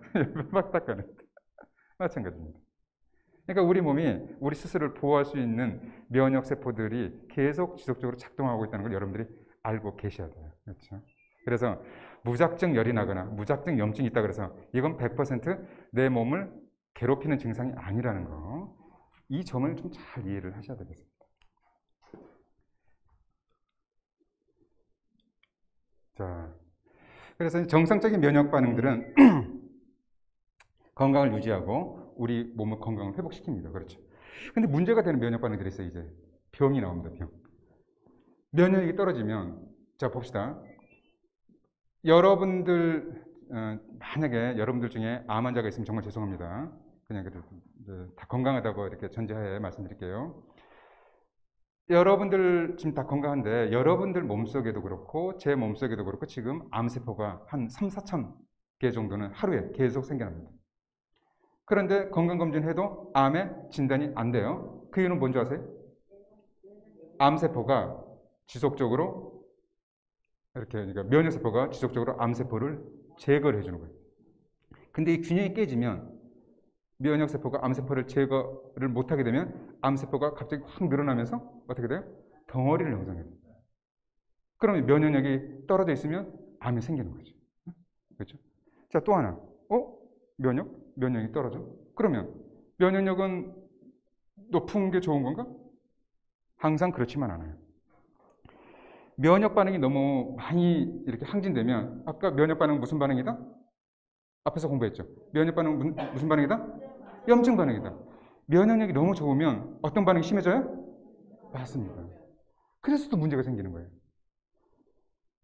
막 닦아내. 마찬가지입니다. 그러니까 우리 몸이 우리 스스로를 보호할 수 있는 면역세포들이 계속 지속적으로 작동하고 있다는 걸 여러분들이 알고 계셔야 돼요. 그렇죠? 그래서 무작정 열이 나거나 무작정 염증이 있다 그래서 이건 100% 내 몸을 괴롭히는 증상이 아니라는 거, 이 점을 좀 잘 이해를 하셔야 되겠습니다. 자, 그래서 정상적인 면역 반응들은 건강을 유지하고 우리 몸의 건강을 회복시킵니다. 그렇죠. 근데 문제가 되는 면역 반응들이 있어요. 이제 병이 나옵니다. 병. 면역력이 떨어지면, 자 봅시다. 여러분들 만약에 여러분들 중에 암 환자가 있으면 정말 죄송합니다. 그냥 다 건강하다고 이렇게 전제하에 말씀드릴게요. 여러분들 지금 다 건강한데 여러분들 몸속에도 그렇고 제 몸속에도 그렇고 지금 암세포가 한 3,4천 개 정도는 하루에 계속 생겨납니다. 그런데 건강검진해도 암의 진단이 안 돼요. 그 이유는 뭔지 아세요? 암세포가 지속적으로 그러니까 면역세포가 지속적으로 암세포를 제거를 해주는 거예요. 근데 이 균형이 깨지면 면역세포가 암세포를 제거를 못하게 되면 암세포가 갑자기 확 늘어나면서 어떻게 돼요? 덩어리를 형성해요. 그러면 면역력이 떨어져 있으면 암이 생기는 거죠. 그렇죠? 자, 또 하나. 면역력이 떨어져? 그러면 면역력은 높은 게 좋은 건가? 항상 그렇지만 않아요. 면역 반응이 너무 많이 이렇게 항진되면, 아까 면역 반응은 무슨 반응이다? 앞에서 공부했죠. 면역 반응은 무슨 반응이다? 염증 반응이다. 면역력이 너무 좋으면 어떤 반응이 심해져요? 맞습니다. 그래서 또 문제가 생기는 거예요.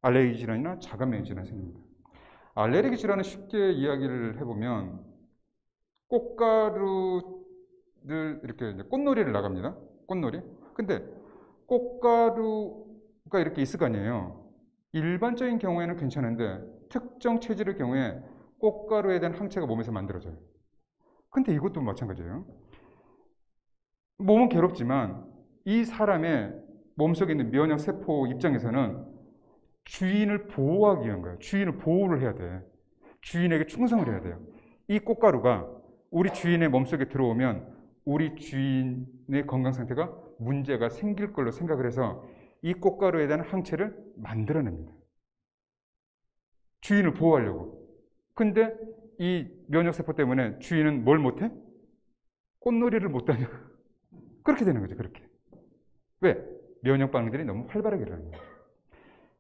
알레르기 질환이나 자가 면역 질환이 생깁니다. 알레르기 질환은 쉽게 이야기를 해보면 꽃가루를 이렇게 이제 꽃놀이를 나갑니다. 꽃놀이. 근데 꽃가루가 이렇게 있을 거 아니에요. 일반적인 경우에는 괜찮은데 특정 체질의 경우에 꽃가루에 대한 항체가 몸에서 만들어져요. 근데 이것도 마찬가지예요. 몸은 괴롭지만 이 사람의 몸속에 있는 면역세포 입장에서는 주인을 보호하기 위한 거예요. 주인을 보호를 해야 돼. 주인에게 충성을 해야 돼요. 이 꽃가루가 우리 주인의 몸속에 들어오면 우리 주인의 건강 상태가 문제가 생길 걸로 생각을 해서 이 꽃가루에 대한 항체를 만들어냅니다. 주인을 보호하려고. 근데 이 면역세포 때문에 주인은 뭘 못해? 꽃놀이를 못 다녀. 그렇게 되는 거죠. 그렇게. 왜? 면역 반응들이 너무 활발하게 일어나는 거예요.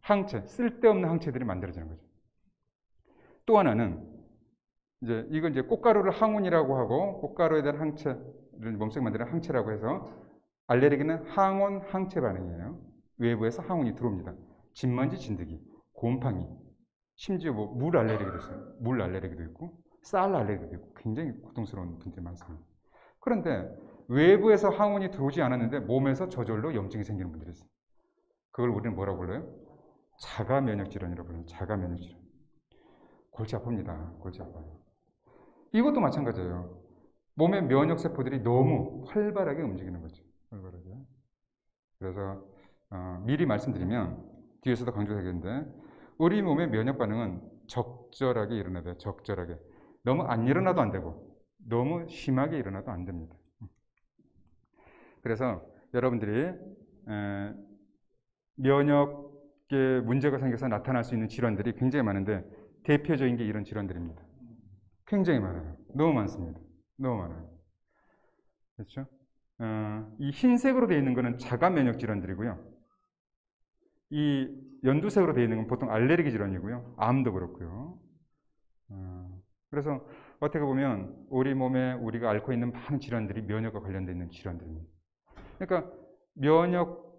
항체, 쓸데없는 항체들이 만들어지는 거죠. 또 하나는 이건 꽃가루를 항원이라고 하고 꽃가루에 대한 항체를 몸속에 만드는 항체라고 해서 알레르기는 항원 항체 반응이에요. 외부에서 항원이 들어옵니다. 진먼지, 진드기, 곰팡이, 심지어 물 알레르기도 있어요. 물 알레르기도 있고 쌀 알레르기도 있고 굉장히 고통스러운 분들이 많습니다. 그런데 외부에서 항원이 들어오지 않았는데 몸에서 저절로 염증이 생기는 분들이 있어요. 그걸 우리는 뭐라고 불러요? 자가 면역 질환이라고 불러요. 자가 면역 질환. 골치 아픕니다. 골치 아파요. 이것도 마찬가지예요. 몸의 면역 세포들이 너무 활발하게 움직이는 거죠. 활발하게. 그래서 미리 말씀드리면 뒤에서도 강조하겠는데 우리 몸의 면역 반응은 적절하게 일어나야 돼요. 적절하게. 너무 안 일어나도 안 되고 너무 심하게 일어나도 안 됩니다. 그래서 여러분들이 면역에 문제가 생겨서 나타날 수 있는 질환들이 굉장히 많은데 대표적인 게 이런 질환들입니다. 굉장히 많아요. 너무 많습니다. 너무 많아요. 그렇죠? 이 흰색으로 되어 있는 것은 자가 면역 질환들이고요. 이 연두색으로 되어 있는 건 보통 알레르기 질환이고요. 암도 그렇고요. 그래서 어떻게 보면 우리 몸에 우리가 앓고 있는 많은 질환들이 면역과 관련되어 있는 질환들입니다. 그러니까 면역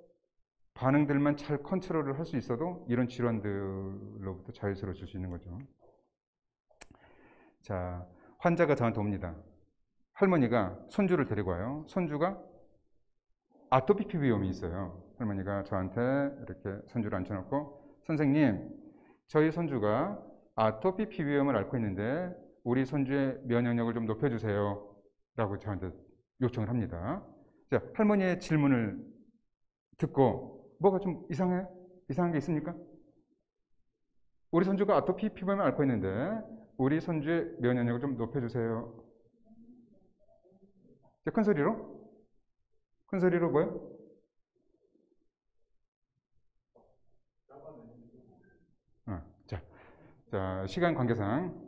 반응들만 잘 컨트롤을 할 수 있어도 이런 질환들로부터 자유스러워질 수 있는 거죠. 자, 환자가 저한테 옵니다. 할머니가 손주를 데리고 와요. 손주가 아토피 피부염이 있어요. 할머니가 저한테 이렇게 손주를 앉혀놓고 선생님, 저희 손주가 아토피 피부염을 앓고 있는데 우리 손주의 면역력을 좀 높여주세요 라고 저한테 요청을 합니다. 자, 할머니의 질문을 듣고 뭐가 좀 이상한 게 있습니까? 우리 손주가 아토피 피부염을 앓고 있는데 우리 손주의 면역력을 좀 높여주세요. 자, 큰 소리로? 큰 소리로 뭐요? 자, 시간 관계상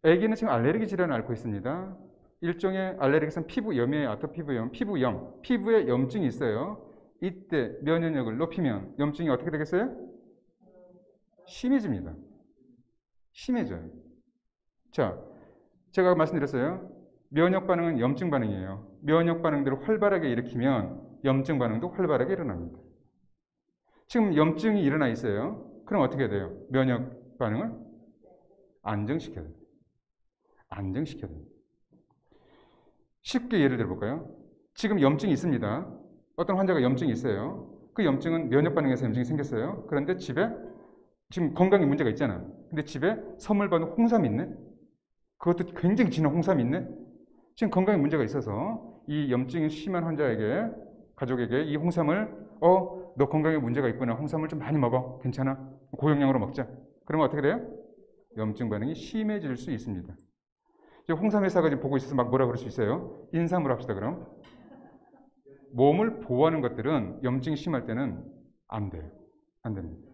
아기는 지금 알레르기 질환을 앓고 있습니다. 일종의 알레르기성 피부염이에요. 아토피부염, 피부염, 피부에 염증이 있어요. 이때 면역력을 높이면 염증이 어떻게 되겠어요? 심해집니다. 심해져요. 자, 제가 말씀드렸어요. 면역 반응은 염증 반응이에요. 면역 반응들을 활발하게 일으키면 염증 반응도 활발하게 일어납니다. 지금 염증이 일어나 있어요. 그럼 어떻게 해야 돼요? 면역 반응을 안정시켜야 돼요. 안정시켜야 돼요. 쉽게 예를 들어볼까요? 지금 염증이 있습니다. 어떤 환자가 염증이 있어요. 그 염증은 면역 반응에서 염증이 생겼어요. 그런데 집에 지금 건강에 문제가 있잖아. 근데 집에 선물 받은 홍삼이 있네? 그것도 굉장히 진한 홍삼이 있네? 지금 건강에 문제가 있어서 이 염증이 심한 환자에게, 가족에게 이 홍삼을 너 건강에 문제가 있구나. 홍삼을 좀 많이 먹어. 괜찮아. 고용량으로 먹자. 그러면 어떻게 돼요? 염증 반응이 심해질 수 있습니다. 홍삼 회사가 지금 보고 있어서 막 뭐라 그럴 수 있어요? 인삼으로 합시다, 그럼. 몸을 보호하는 것들은 염증이 심할 때는 안 돼요. 안 됩니다.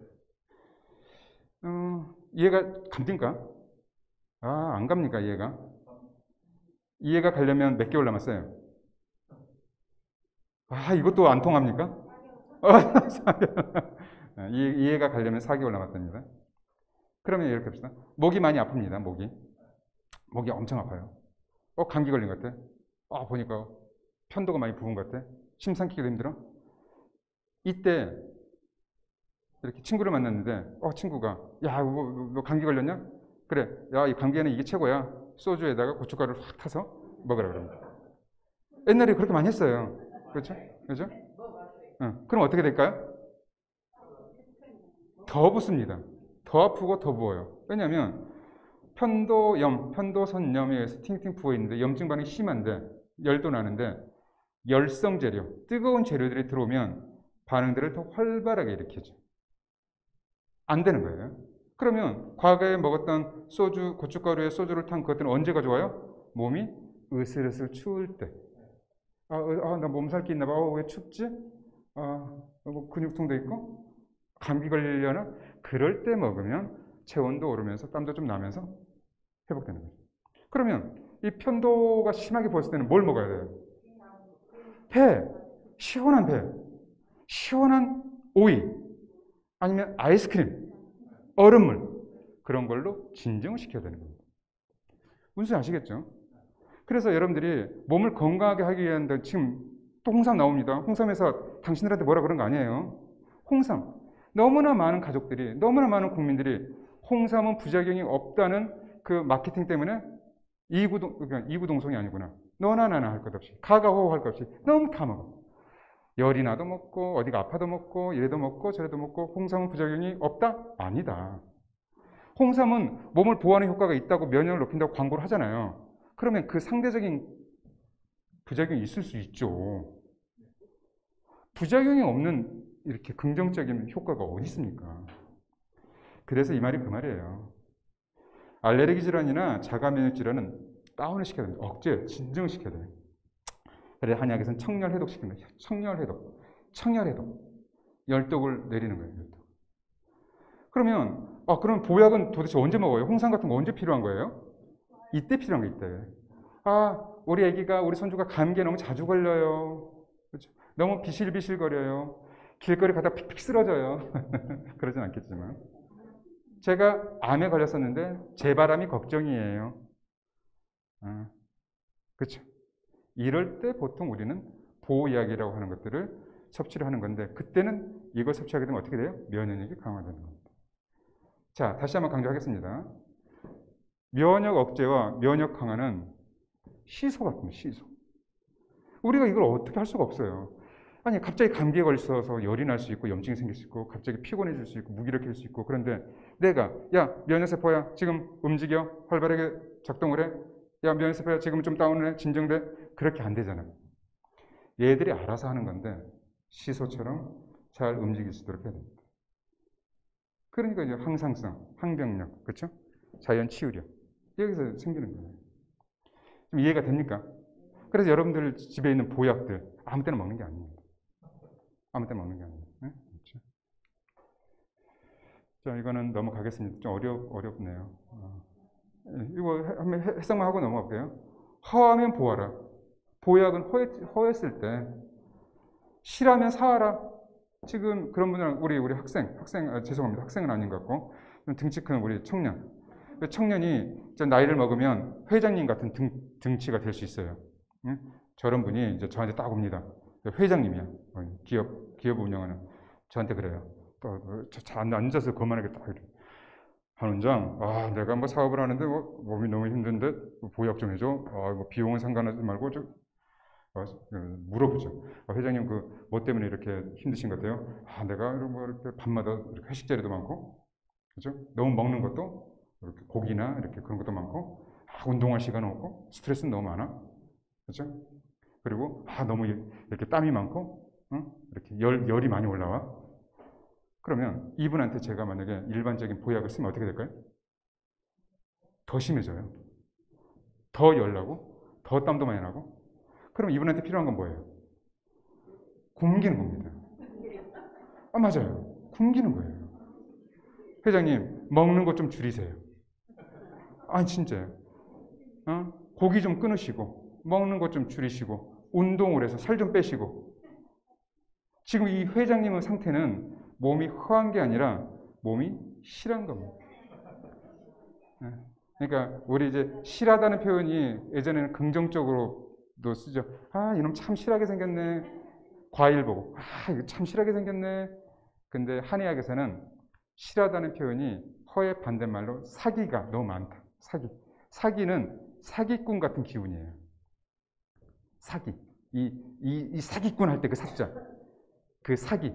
이해가 갑니까? 안 갑니까, 이해가? 이해가 가려면 몇 개월 남았어요? 이것도 안 통합니까? 이해가 가려면 4개월 남았답니다. 그러면 이렇게 합시다. 목이 많이 아픕니다, 목이 엄청 아파요. 감기 걸린 것 같아. 보니까 편도가 많이 부은 것 같아. 심 삼키기도 힘들어. 이때 이렇게 친구를 만났는데, 친구가, 야, 너 감기 걸렸냐? 그래, 야, 이 감기에는 이게 최고야. 소주에다가 고춧가루를 확 타서 먹으라 그럽니다. 옛날에 그렇게 많이 했어요. 그렇죠? 그렇죠? 그럼 어떻게 될까요? 더 붓습니다. 더 아프고 더 부어요. 왜냐하면 편도염, 편도선염에 의해서 팅팅 부어 있는데 염증 반응이 심한데 열도 나는데 열성 재료, 뜨거운 재료들이 들어오면 반응들을 더 활발하게 일으키죠. 안 되는 거예요. 그러면 과거에 먹었던 소주, 고춧가루에 소주를 탄 그것들은 언제가 좋아요? 몸이 으슬으슬 추울 때. 나 몸살기 있나 봐. 왜 춥지? 뭐 근육통도 있고 감기 걸리려나? 그럴 때 먹으면 체온도 오르면서 땀도 좀 나면서 회복되는 거죠. 그러면 이 편도가 심하게 부었을 때는 뭘 먹어야 돼요? 시원한 배, 시원한 오이, 아니면 아이스크림, 얼음물, 그런 걸로 진정을 시켜야 되는 겁니다. 무슨 소리 아시겠죠? 그래서 여러분들이 몸을 건강하게 하기 위한 지금 또 홍삼 나옵니다. 홍삼에서 당신들한테 뭐라 그런 거 아니에요. 홍삼. 너무나 많은 가족들이, 너무나 많은 국민들이 홍삼은 부작용이 없다는 그 마케팅 때문에 이구동성이 아니구나. 너나 나나 할 것 없이, 가가호호 할 것 없이 너무 다 먹어. 열이 나도 먹고, 어디가 아파도 먹고, 이래도 먹고, 저래도 먹고, 홍삼은 부작용이 없다? 아니다. 홍삼은 몸을 보호하는 효과가 있다고 면역을 높인다고 광고를 하잖아요. 그러면 그 상대적인 부작용이 있을 수 있죠. 부작용이 없는 이렇게 긍정적인 효과가 어디 있습니까? 그래서 이 말이 그 말이에요. 알레르기 질환이나 자가 면역 질환은 다운을 시켜야 됩니다. 억제, 진정을 시켜야 돼요. 그래서 한약에서는 청열 해독시킵니다. 청열 해독. 열독을 내리는 거예요. 열독. 그러면 그럼 보약은 도대체 언제 먹어요? 홍삼 같은 거 언제 필요한 거예요? 이때 필요한 거 이때. 우리 아기가, 우리 손주가 감기에 너무 자주 걸려요. 그렇죠? 너무 비실비실거려요. 길거리 가다 픽픽 쓰러져요. 그러진 않겠지만. 제가 암에 걸렸었는데 제 바람이 걱정이에요. 그렇죠? 이럴 때 보통 우리는 보호약이라고 하는 것들을 섭취를 하는 건데 그때는 이걸 섭취하게 되면 어떻게 돼요? 면역력이 강화되는 겁니다. 자, 다시 한번 강조하겠습니다. 면역 억제와 면역 강화는 시소 같습니다. 시소. 우리가 이걸 어떻게 할 수가 없어요. 아니, 갑자기 감기에 걸려서 열이 날 수 있고 염증이 생길 수 있고 갑자기 피곤해질 수 있고 무기력해질 수 있고 그런데 내가 면역세포야 지금 움직여 활발하게 작동을 해. 면역세포야 지금 좀 다운을 해. 진정돼. 그렇게 안 되잖아요. 얘들이 알아서 하는 건데 시소처럼 잘 움직일 수 있도록 해야 됩니다. 그러니까 이제 항상성, 항병력, 그렇죠? 자연 치유력 여기서 생기는 거예요. 좀 이해가 됩니까? 그래서 여러분들 집에 있는 보약들 아무 때나 먹는 게 아닙니다. 아무 때나 먹는 게 아닙니다. 네? 그렇죠? 자, 이거는 넘어가겠습니다. 좀 어렵네요. 이거 한번 해석만 하고 넘어갈게요. 허하면 보아라. 보약은 허했을 때 실하면 사하라. 지금 그런 분들은 우리 학생 죄송합니다. 학생은 아닌 것 같고 등치 큰 우리 청년. 청년이 나이를 먹으면 회장님 같은 등치가 될 수 있어요. 응? 저런 분이 이제 저한테 딱 옵니다. 회장님이야. 기업 운영하는 저한테 그래요. 또 앉아서 거만하게 딱 이래. 한 원장, 내가 뭐 사업을 하는데 몸이 너무 힘든데 보약 좀 해줘. 뭐 비용은 상관하지 말고 좀 물어보죠. 회장님 뭐 때문에 이렇게 힘드신 것 같아요? 내가 이렇게 밤마다 이렇게 회식 자리도 많고, 그죠? 너무 먹는 것도 이렇게 고기나 이렇게 그런 것도 많고, 운동할 시간 없고, 스트레스는 너무 많아, 그죠? 그리고 너무 이렇게 땀이 많고, 이렇게 열이 많이 올라와. 그러면 이분한테 제가 만약에 일반적인 보약을 쓰면 어떻게 될까요? 더 심해져요. 더 열나고, 더 땀도 많이 나고. 그럼 이분한테 필요한 건 뭐예요? 굶기는 겁니다. 맞아요. 굶기는 거예요. 회장님, 먹는 것 좀 줄이세요. 진짜요. 고기 좀 끊으시고, 먹는 것 좀 줄이시고, 운동을 해서 살 좀 빼시고. 지금 이 회장님의 상태는 몸이 허한 게 아니라 몸이 실한 겁니다. 그러니까 우리 이제 실하다는 표현이 예전에는 긍정적으로도 쓰죠. 이놈 참 실하게 생겼네. 과일 보고 이거 참 실하게 생겼네. 근데 한의학에서는 실하다는 표현이 허의 반대말로 사기가 너무 많다. 사기. 사기는 사기꾼 같은 기운이에요. 사기. 이 사기꾼 할 때 그 사자. 그 사기.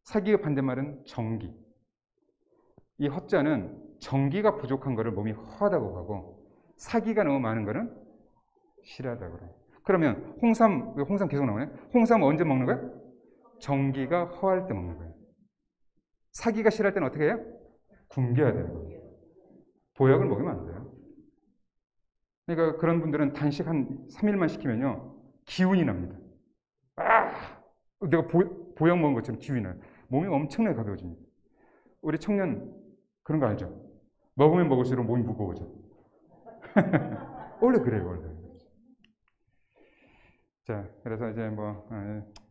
사기의 반대말은 정기. 이 허자는 정기가 부족한 거를 몸이 허하다고 하고 사기가 너무 많은 거는 실하다고 그래요. 그러면 홍삼 계속 나오네. 홍삼 언제 먹는 거야? 정기가 허할 때 먹는 거예요. 사기가 실할 때는 어떻게 해요? 굶겨야 되는 거예요. 보약을 먹으면 안 돼요. 그러니까 그런 분들은 단식 한 3일만 시키면요. 기운이 납니다. 내가 보약 먹은 것처럼 기운이 나요. 몸이 엄청나게 가벼워집니다. 우리 청년 그런 거 알죠? 먹으면 먹을수록 몸이 무거워져. 원래 그래요, 원래. 자, 그래서 이제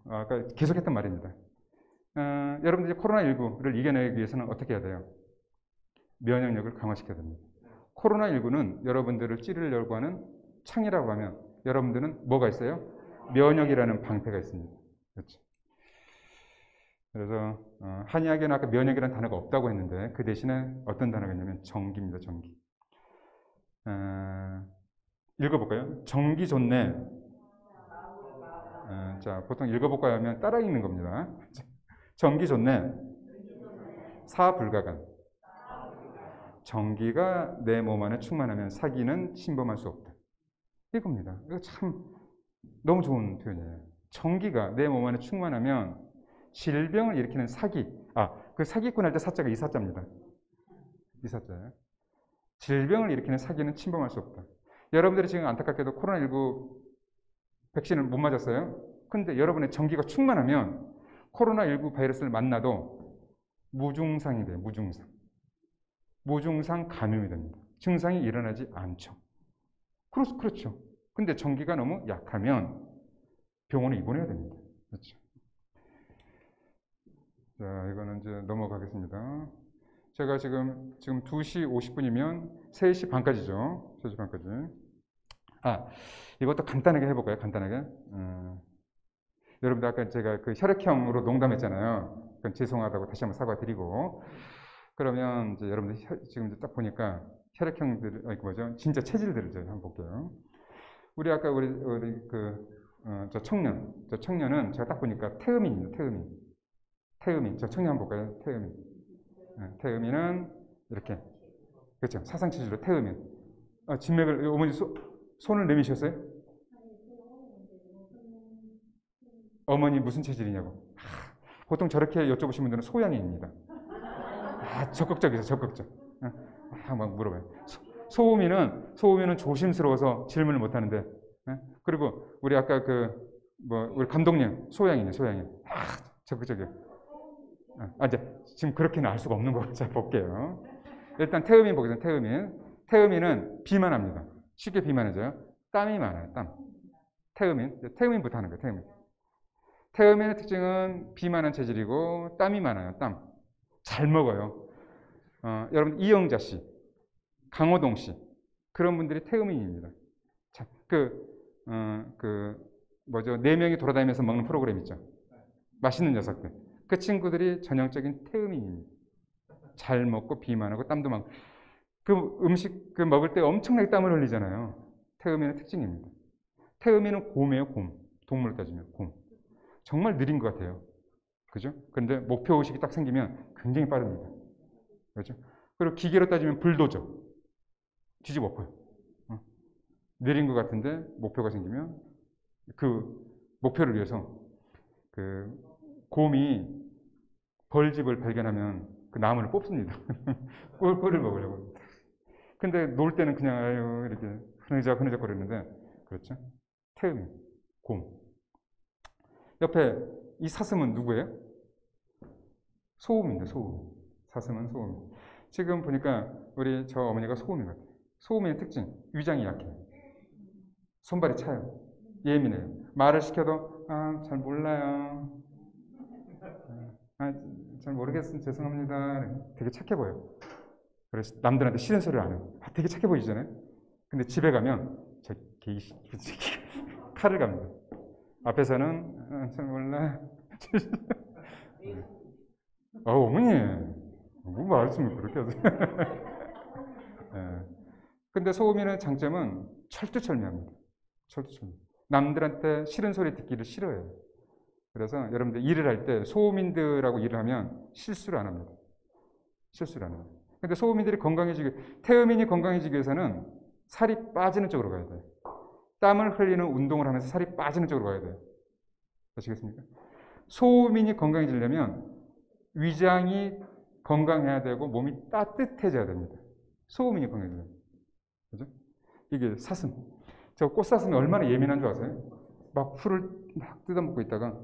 아까 계속했던 말입니다. 여러분들이 코로나19를 이겨내기 위해서는 어떻게 해야 돼요? 면역력을 강화시켜야 됩니다. 코로나19는 여러분들을 찌르려고 하는 창이라고 하면 여러분들은 뭐가 있어요? 면역이라는 방패가 있습니다. 그렇죠. 그래서 한의학에는 아까 면역이라는 단어가 없다고 했는데 그 대신에 어떤 단어가 있냐면 정기입니다. 정기. 읽어볼까요? 정기 좋네. 자, 보통 읽어볼까 하면 따라 읽는 겁니다. 정기 좋네. 사불가간. 정기가 내 몸 안에 충만하면 사기는 침범할 수 없다. 이겁니다. 이거 참 너무 좋은 표현이에요. 정기가 내 몸 안에 충만하면 질병을 일으키는 사기. 그 사기꾼 할 때 사자가 이 사자입니다. 이 사자예요. 질병을 일으키는 사기는 침범할 수 없다. 여러분들이 지금 안타깝게도 코로나19 백신을 못 맞았어요. 근데 여러분의 정기가 충만하면 코로나19 바이러스를 만나도 무증상이 돼요. 무증상. 무증상 감염이 됩니다. 증상이 일어나지 않죠. 그렇죠. 근데 정기가 너무 약하면 병원에 입원해야 됩니다. 그렇죠. 자, 이거는 이제 넘어가겠습니다. 제가 지금 2시 50분이면 3시 반까지죠. 3시 반까지. 이것도 간단하게 해볼까요? 간단하게. 여러분들 아까 제가 그 혈액형으로 농담했잖아요. 그건 죄송하다고 다시 한번 사과드리고. 그러면 이제 여러분들 지금 딱 보니까 혈액형들, 진짜 체질들을 제가 한번 볼게요. 우리 아까 저 청년은 제가 딱 보니까 태음인입니다. 태음인. 저 청년 한번 볼까요? 태음인. 태음인은 이렇게. 그렇죠. 사상체질로 태음인. 진맥을, 어머니 손을 내미셨어요? 어머니 무슨 체질이냐고. 보통 저렇게 여쭤보신 분들은 소양인입니다. 적극적이죠, 적극적. 막 물어봐요. 소음이는 조심스러워서 질문을 못 하는데. 그리고 우리 아까 우리 감독님, 소양이네. 적극적이에요. 이제 지금 그렇게는 알 수가 없는 거. 자, 볼게요. 일단 태음인 보겠습니다. 태음인은 비만합니다. 쉽게 비만해져요. 땀이 많아요, 땀. 태음인부터 하는 거예요, 태음인의 특징은 비만한 체질이고 땀이 많아요, 땀. 잘 먹어요. 여러분 이영자 씨, 강호동 씨 그런 분들이 태음인입니다. 자, 4명이 돌아다니면서 먹는 프로그램 있죠. 맛있는 녀석들. 그 친구들이 전형적인 태음인입니다. 잘 먹고 비만하고 땀도 많고 그 음식 먹을 때 엄청나게 땀을 흘리잖아요. 태음인의 특징입니다. 태음인은 곰이에요, 곰. 동물로 따지면 곰. 정말 느린 것 같아요. 그죠? 근데 목표의식이 딱 생기면 굉장히 빠릅니다. 그죠? 그리고 기계로 따지면 불도저. 뒤집어 엎어요. 느린 것 같은데 목표가 생기면 그 목표를 위해서 곰이 벌집을 발견하면 그 나무를 뽑습니다. 꿀을 먹으려고. 근데 놀 때는 그냥 이렇게 흐느적거리는데 그렇죠? 태음, 곰. 옆에 이 사슴은 누구예요? 소음입니다. 소음. 사슴은 소음. 지금 보니까 우리 저 어머니가 소음인 것 같아요. 소음의 특징, 위장이 약해요. 손발이 차요. 예민해요. 말을 시켜도 잘 몰라요. 잘 모르겠으면 죄송합니다. 되게 착해 보여요. 그래서 남들한테 싫은 소리를 안 해요. 되게 착해 보이잖아요. 근데 집에 가면 칼을 갑니다. 앞에서는 잘 몰라. 어머니, 뭐 말씀을 그렇게 하세요? 예. 근데 소음인의 장점은 철두철미합니다. 철두철미. 남들한테 싫은 소리 듣기를 싫어해요. 그래서 여러분들 일을 할 때 소음인들하고 일을 하면 실수를 안 합니다. 실수를 안 합니다. 근데 소음인들이 태음인이 건강해지기 위해서는 살이 빠지는 쪽으로 가야 돼요. 땀을 흘리는 운동을 하면서 살이 빠지는 쪽으로 가야 돼요. 아시겠습니까? 소음인이 건강해지려면 위장이 건강해야 되고 몸이 따뜻해져야 됩니다. 소음인이 건강해져요. 그죠? 이게 사슴. 저 꽃사슴이 얼마나 예민한 줄 아세요? 막 풀을 막 뜯어먹고 있다가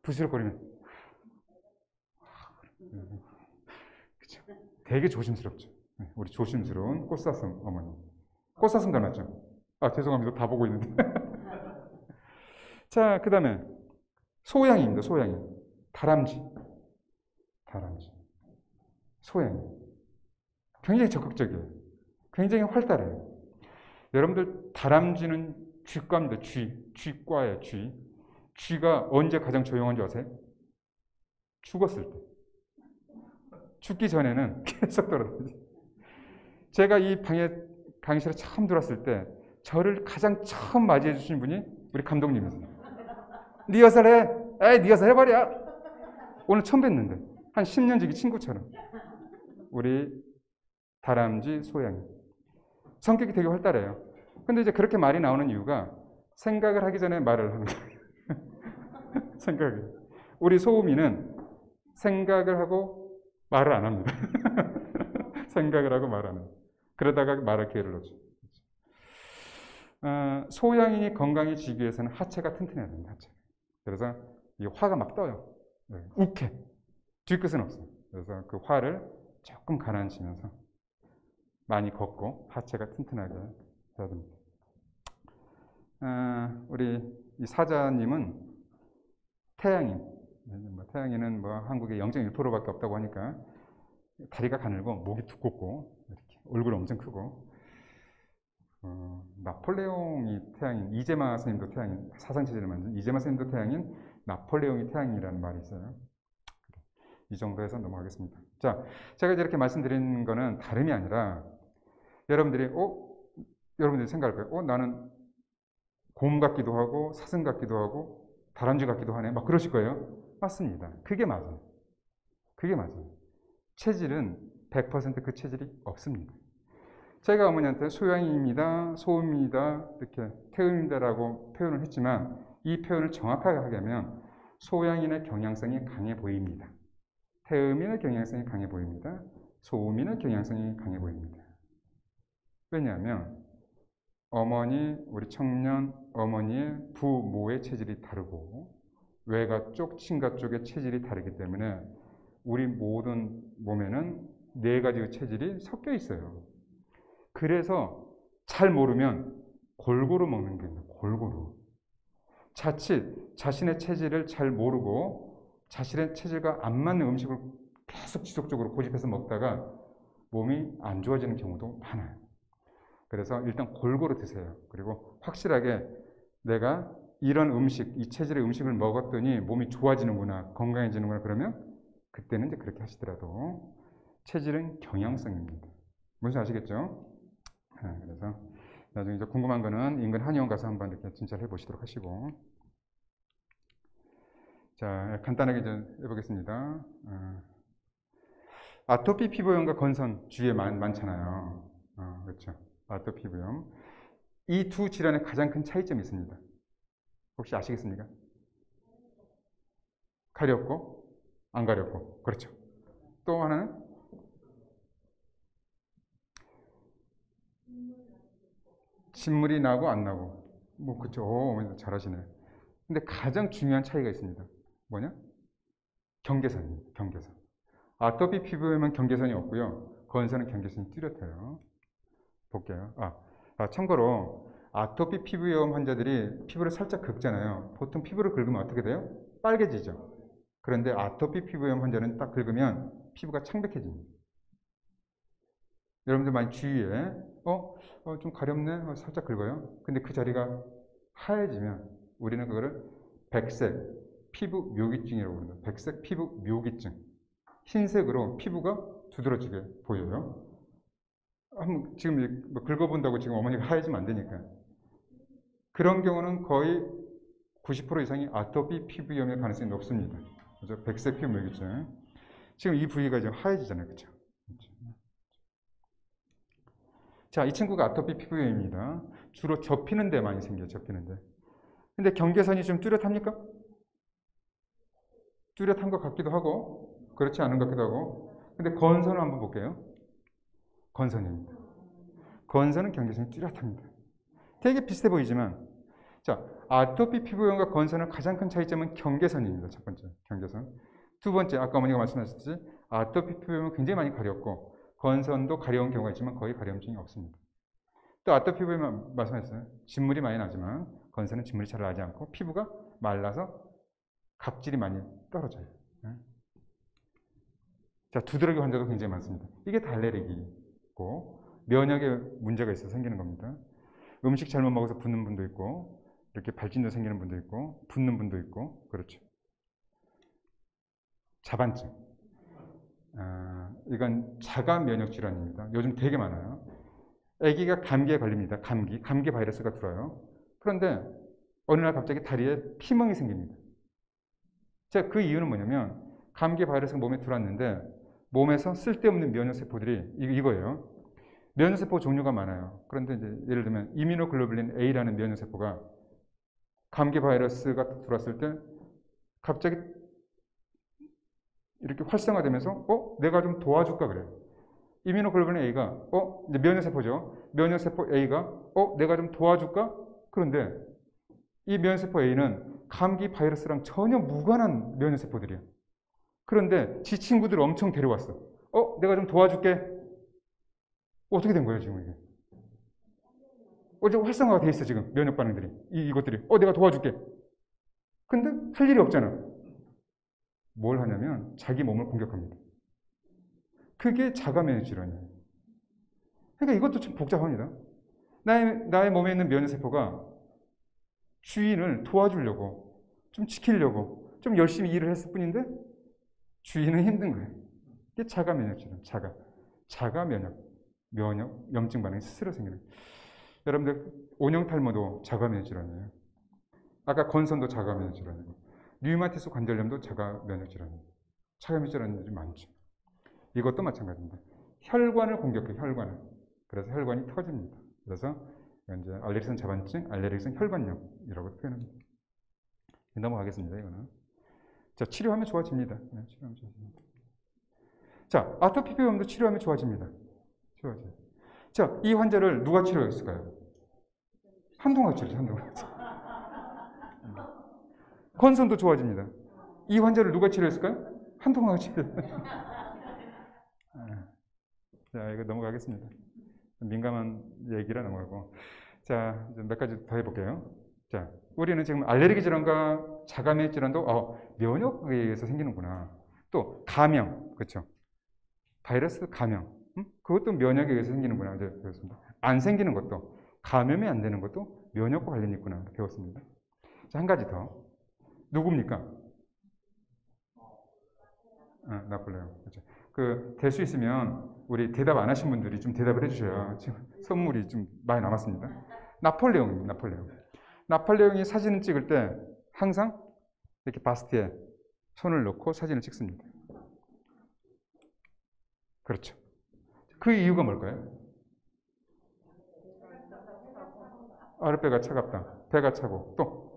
부스럭거리면 그쵸? 되게 조심스럽죠. 우리 조심스러운 꽃사슴 어머니. 꽃사슴 닮았죠? 아, 죄송합니다. 다 보고 있는데. 자, 그 다음에 소양이입니다. 소양이. 다람쥐. 다람쥐. 소양이. 굉장히 적극적이에요. 굉장히 활달해요. 여러분들 다람쥐는 쥐과입니다. 쥐과예요. 쥐가 언제 가장 조용한 줄 아세요? 죽었을 때. 죽기 전에는 계속 돌아다니죠. 제가 이 강의실에 처음 들어왔을 때 저를 가장 처음 맞이해 주신 분이 우리 감독님이세요. 리허설 해. 에이, 리허설 해버려. 오늘 처음 뵀는데 한 10년 지기 친구처럼. 우리 다람쥐 소양이. 성격이 되게 활달해요. 근데 이제 그렇게 말이 나오는 이유가 생각을 하기 전에 말을 하는 거예요. 생각을. 우리 소음이는 생각을 하고 말을 안 합니다. 생각을 하고 말 안 해요. 그러다가 말할 기회를 놓죠. 소양인이 건강해지기 위해서는 하체가 튼튼해야 됩니다. 하체. 그래서 이 화가 막 떠요. 욱해. 뒤끝은 없어요. 그래서 그 화를 조금 가라앉히면서 많이 걷고 하체가 튼튼하게 해야 됩니다. 우리 이 사자님은 태양인. 태양인은 뭐 한국에 0.1%밖에 없다고 하니까 다리가 가늘고 목이 두껍고 이렇게 얼굴 엄청 크고 나폴레옹이 태양인, 이재마 선생님도 태양인, 사상체제를 만든 이재마 선생님도 태양인, 나폴레옹이 태양이라는 말이 있어요. 이 정도 해서 넘어가겠습니다. 자, 제가 이렇게 말씀드린 거는 다름이 아니라 여러분들이 생각할 거예요. 나는 곰 같기도 하고 사슴 같기도 하고 다람쥐 같기도 하네. 막 그러실 거예요. 맞습니다. 그게 맞아요. 그게 맞아요. 체질은 100% 그 체질이 없습니다. 제가 어머니한테 소양입니다, 소음입니다, 이렇게 태음입니다라고 표현을 했지만 이 표현을 정확하게 하려면 소양인의 경향성이 강해 보입니다. 태음인의 경향성이 강해 보입니다. 소음인의 경향성이 강해 보입니다. 왜냐하면 우리 청년 어머니의 부모의 체질이 다르고 외가 쪽, 친가 쪽의 체질이 다르기 때문에 우리 모든 몸에는 4가지의 체질이 섞여 있어요. 그래서 잘 모르면 골고루 먹는 게 있어요. 골고루. 자칫 자신의 체질을 잘 모르고 자신의 체질과 안 맞는 음식을 계속 지속적으로 고집해서 먹다가 몸이 안 좋아지는 경우도 많아요. 그래서 일단 골고루 드세요. 그리고 확실하게 내가 이런 음식, 이 체질의 음식을 먹었더니 몸이 좋아지는구나, 건강해지는구나 그러면 그때는 이제 그렇게 하시더라도 체질은 경향성입니다. 뭔지 아시겠죠? 그래서 나중에 이제 궁금한 거는 인근 한의원 가서 한번 이렇게 진찰해 보시도록 하시고. 자, 간단하게 이제 해보겠습니다. 아토피 피부염과 건선 주위에 많잖아요. 그렇죠. 아토피 피부염. 이 두 질환의 가장 큰 차이점이 있습니다. 혹시 아시겠습니까? 가렵고 안 가렵고. 그렇죠. 또 하나는 진물이 나고 안 나고. 뭐 그렇죠. 잘하시네. 근데 가장 중요한 차이가 있습니다. 뭐냐? 경계선입니다. 경계선. 아토피 피부염은 경계선이 없고요. 건선은 경계선이 뚜렷해요. 볼게요. 참고로 아토피 피부염 환자들이 피부를 살짝 긁잖아요. 보통 피부를 긁으면 어떻게 돼요? 빨개지죠. 그런데 아토피 피부염 환자는 딱 긁으면 피부가 창백해집니다. 여러분들 많이 주위에 좀 가렵네? 살짝 긁어요. 근데 그 자리가 하얘지면 우리는 그거를 백색 피부 묘기증이라고 부릅니다. 백색 피부 묘기증. 흰색으로 피부가 두드러지게 보여요. 한번 지금 뭐 긁어본다고 지금 어머니가 하얘지면 안 되니까. 그런 경우는 거의 90% 이상이 아토피 피부염일 가능성이 높습니다. 그죠? 백색 피부염이겠죠. 지금 이 부위가 지금 하얘지잖아요. 그죠? 자, 이 친구가 아토피 피부염입니다. 주로 접히는 데 많이 생겨요. 접히는 데. 근데 경계선이 좀 뚜렷합니까? 뚜렷한 것 같기도 하고 그렇지 않은 것 같기도 하고. 근데 건선을 한번 볼게요. 건선입니다. 건선은 경계선이 뚜렷합니다. 되게 비슷해 보이지만 자, 아토피 피부염과 건선의 가장 큰 차이점은 경계선입니다. 첫 번째, 경계선. 두 번째, 아까 어머니가 말씀하셨듯이 아토피 피부염은 굉장히 많이 가렵고 건선도 가려운 경우가 있지만 거의 가려움증이 없습니다. 또 아토피 피부염은 말씀하셨어요. 진물이 많이 나지만 건선은 진물이 잘 나지 않고 피부가 말라서 각질이 많이 떨어져요. 자, 두드러기 환자도 굉장히 많습니다. 이게 다 알레르기고 면역에 문제가 있어서 생기는 겁니다. 음식 잘못 먹어서 붓는 분도 있고 이렇게 발진도 생기는 분도 있고 붓는 분도 있고 그렇죠. 자반증. 이건 자가 면역 질환입니다. 요즘 되게 많아요. 아기가 감기에 걸립니다. 감기 바이러스가 들어요. 그런데 어느 날 갑자기 다리에 피멍이 생깁니다. 자, 그 이유는 뭐냐면 감기 바이러스가 몸에 들어왔는데 몸에서 쓸데없는 면역세포들이 이거예요. 면역세포 종류가 많아요. 그런데 이제 예를 들면 이뮤노글로불린 A라는 면역세포가 감기 바이러스가 들어왔을 때 갑자기 이렇게 활성화되면서 내가 좀 도와줄까 그래요. 이뮤노글로불린 A가 이제 면역세포죠. 면역세포 A가 내가 좀 도와줄까? 그런데 이 면역세포 A는 감기 바이러스랑 전혀 무관한 면역세포들이에요. 그런데 지 친구들을 엄청 데려왔어. 내가 좀 도와줄게. 어떻게 된 거예요, 지금 이게? 어제 활성화가 돼 있어, 지금 면역 반응들이. 이것들이. 내가 도와줄게. 근데 할 일이 없잖아. 뭘 하냐면 자기 몸을 공격합니다. 그게 자가 면역 질환이에요. 그러니까 이것도 좀 복잡합니다. 나의 몸에 있는 면역세포가 주인을 도와주려고, 좀 지키려고, 좀 열심히 일을 했을 뿐인데 주인은 힘든 거예요. 이게 자가 면역 질환, 자가 면역, 염증 반응이 스스로 생기는 거예요. 여러분들 온형 탈모도 자가 면역 질환이에요. 아까 건선도 자가 면역 질환이고, 류마티스 관절염도 자가 면역 질환이에요. 자가 면역 질환이 좀 많죠. 이것도 마찬가지입니다. 혈관을 공격해, 혈관을. 그래서 혈관이 터집니다. 그래서 이제 알레르기성 자반증, 알레르기성 혈관염이라고 표현합니다. 넘어가겠습니다. 이거는. 자, 치료하면 좋아집니다. 네, 치료하면 좋아집니다. 자, 아토피 피부염도 치료하면 좋아집니다. 좋아져요. 자, 이 환자를 누가 치료했을까요? 한동안 치료죠, 한동안. 건선도 좋아집니다. 이 환자를 누가 치료했을까요? 한동안 치료. 자, 이거 넘어가겠습니다. 민감한 얘기라 넘어가고. 자, 몇 가지 더 해볼게요. 자, 우리는 지금 알레르기 질환과 자가면역 질환도 면역에 의해서 생기는구나. 또 감염, 그렇죠? 바이러스 감염, 그것도 면역에 의해서 생기는구나. 이제 배웠습니다. 안 생기는 것도, 감염이 안 되는 것도 면역과 관련이 있구나. 배웠습니다. 자, 한 가지 더. 누굽니까? 나폴레옹. 그렇죠. 될 수 있으면 우리 대답 안 하신 분들이 좀 대답을 해주셔야 지금 선물이 좀 많이 남았습니다. 나폴레옹입니다. 나폴레옹이 사진을 찍을 때 항상 이렇게 바스트에 손을 넣고 사진을 찍습니다. 그렇죠. 그 이유가 뭘까요? 아랫배가 차갑다. 배가 차고 또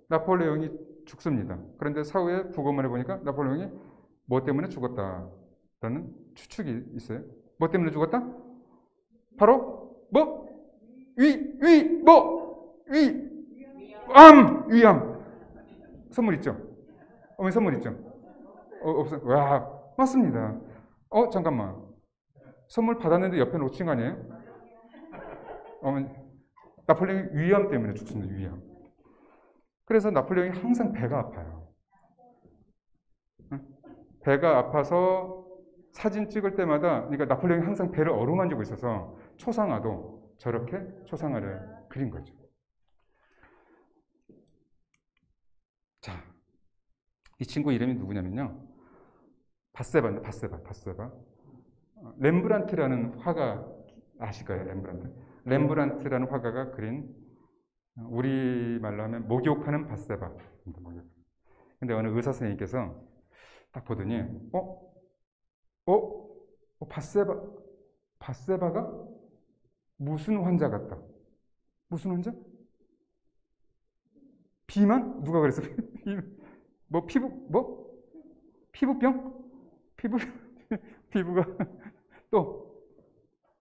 나폴레옹이 죽습니다. 그런데 사후에 부검을 해보니까 나폴레옹이 뭐 때문에 죽었다라는 추측이 있어요. 뭐 때문에 죽었다? 바로 뭐? 위암. 선물 있죠? 어머니 선물 있죠? 없어. 와, 맞습니다. 잠깐만. 선물 받았는데 옆에 놓친 거 아니에요? 어머니, 나폴레옹이 위암 때문에 죽습니다. 위암. 그래서 나폴레옹이 항상 배가 아파요. 배가 아파서 사진 찍을 때마다, 그러니까 나폴레옹이 항상 배를 어루만지고 있어서 초상화도 저렇게 초상화를 그린 거죠. 자, 이 친구 이름이 누구냐면요. 바세바인데, 바세바. 렘브란트라는 화가 아실 거예요, 렘브란트. 렘브란트라는 화가가 그린 우리말로 하면 목욕하는 바세바. 근데 어느 의사 선생님께서 딱 보더니, 바세바가 무슨 환자 같다. 무슨 환자? 비만? 누가 그랬어? 피부병? 피부가 또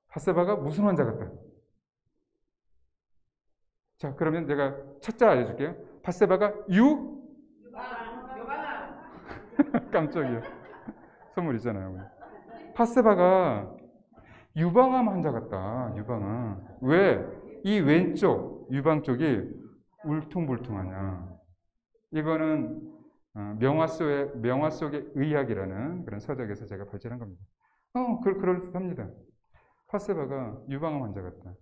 바세바가 무슨 환자 같다. 자, 그러면 제가 첫자 알려줄게요. 바세바가 깜짝이야. 선물 있잖아요. 바세바가 유방암 환자 같다. 유방암. 왜? 이 왼쪽 유방 쪽이 울퉁불퉁하냐. 이거는 명화 속의 의학이라는 그런 서적에서 제가 발견한 겁니다. 그럴듯합니다. 바세바가 유방암 환자 같다.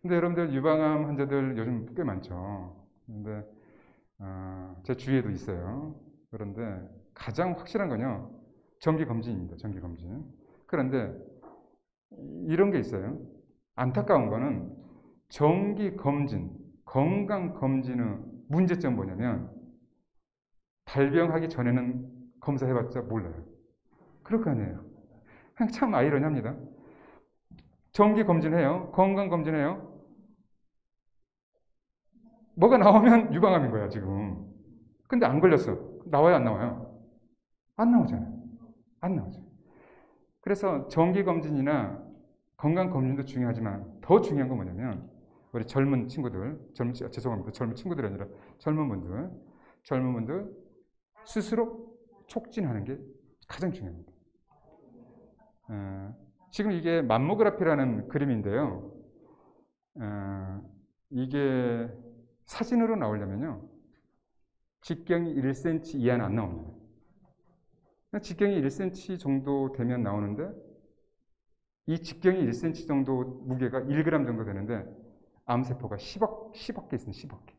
근데 여러분들 유방암 환자들 요즘 꽤 많죠. 근데 제 주위에도 있어요. 그런데 가장 확실한 건요, 정기검진입니다. 정기검진. 그런데 이런 게 있어요. 안타까운 거는 정기검진, 건강검진의 문제점 뭐냐면 발병하기 전에는 검사해봤자 몰라요. 그럴 거 아니에요. 참 아이러니합니다. 정기검진해요. 건강검진해요. 뭐가 나오면 유방암인 거야, 지금. 근데 안 걸렸어. 나와요, 안 나와요? 안 나오잖아요. 안 나오죠. 그래서 정기검진이나 건강검진도 중요하지만 더 중요한 건 뭐냐면 우리 젊은 친구들, 죄송합니다. 젊은 친구들이 아니라 젊은 분들 스스로 촉진하는 게 가장 중요합니다. 지금 이게 맘모그래피라는 그림인데요. 이게 사진으로 나오려면요, 직경이 1cm 이하는 안 나옵니다. 직경이 1cm 정도 되면 나오는데, 이 직경이 1cm 정도 무게가 1g 정도 되는데 암세포가 10억 개 있습니다. 10억 개.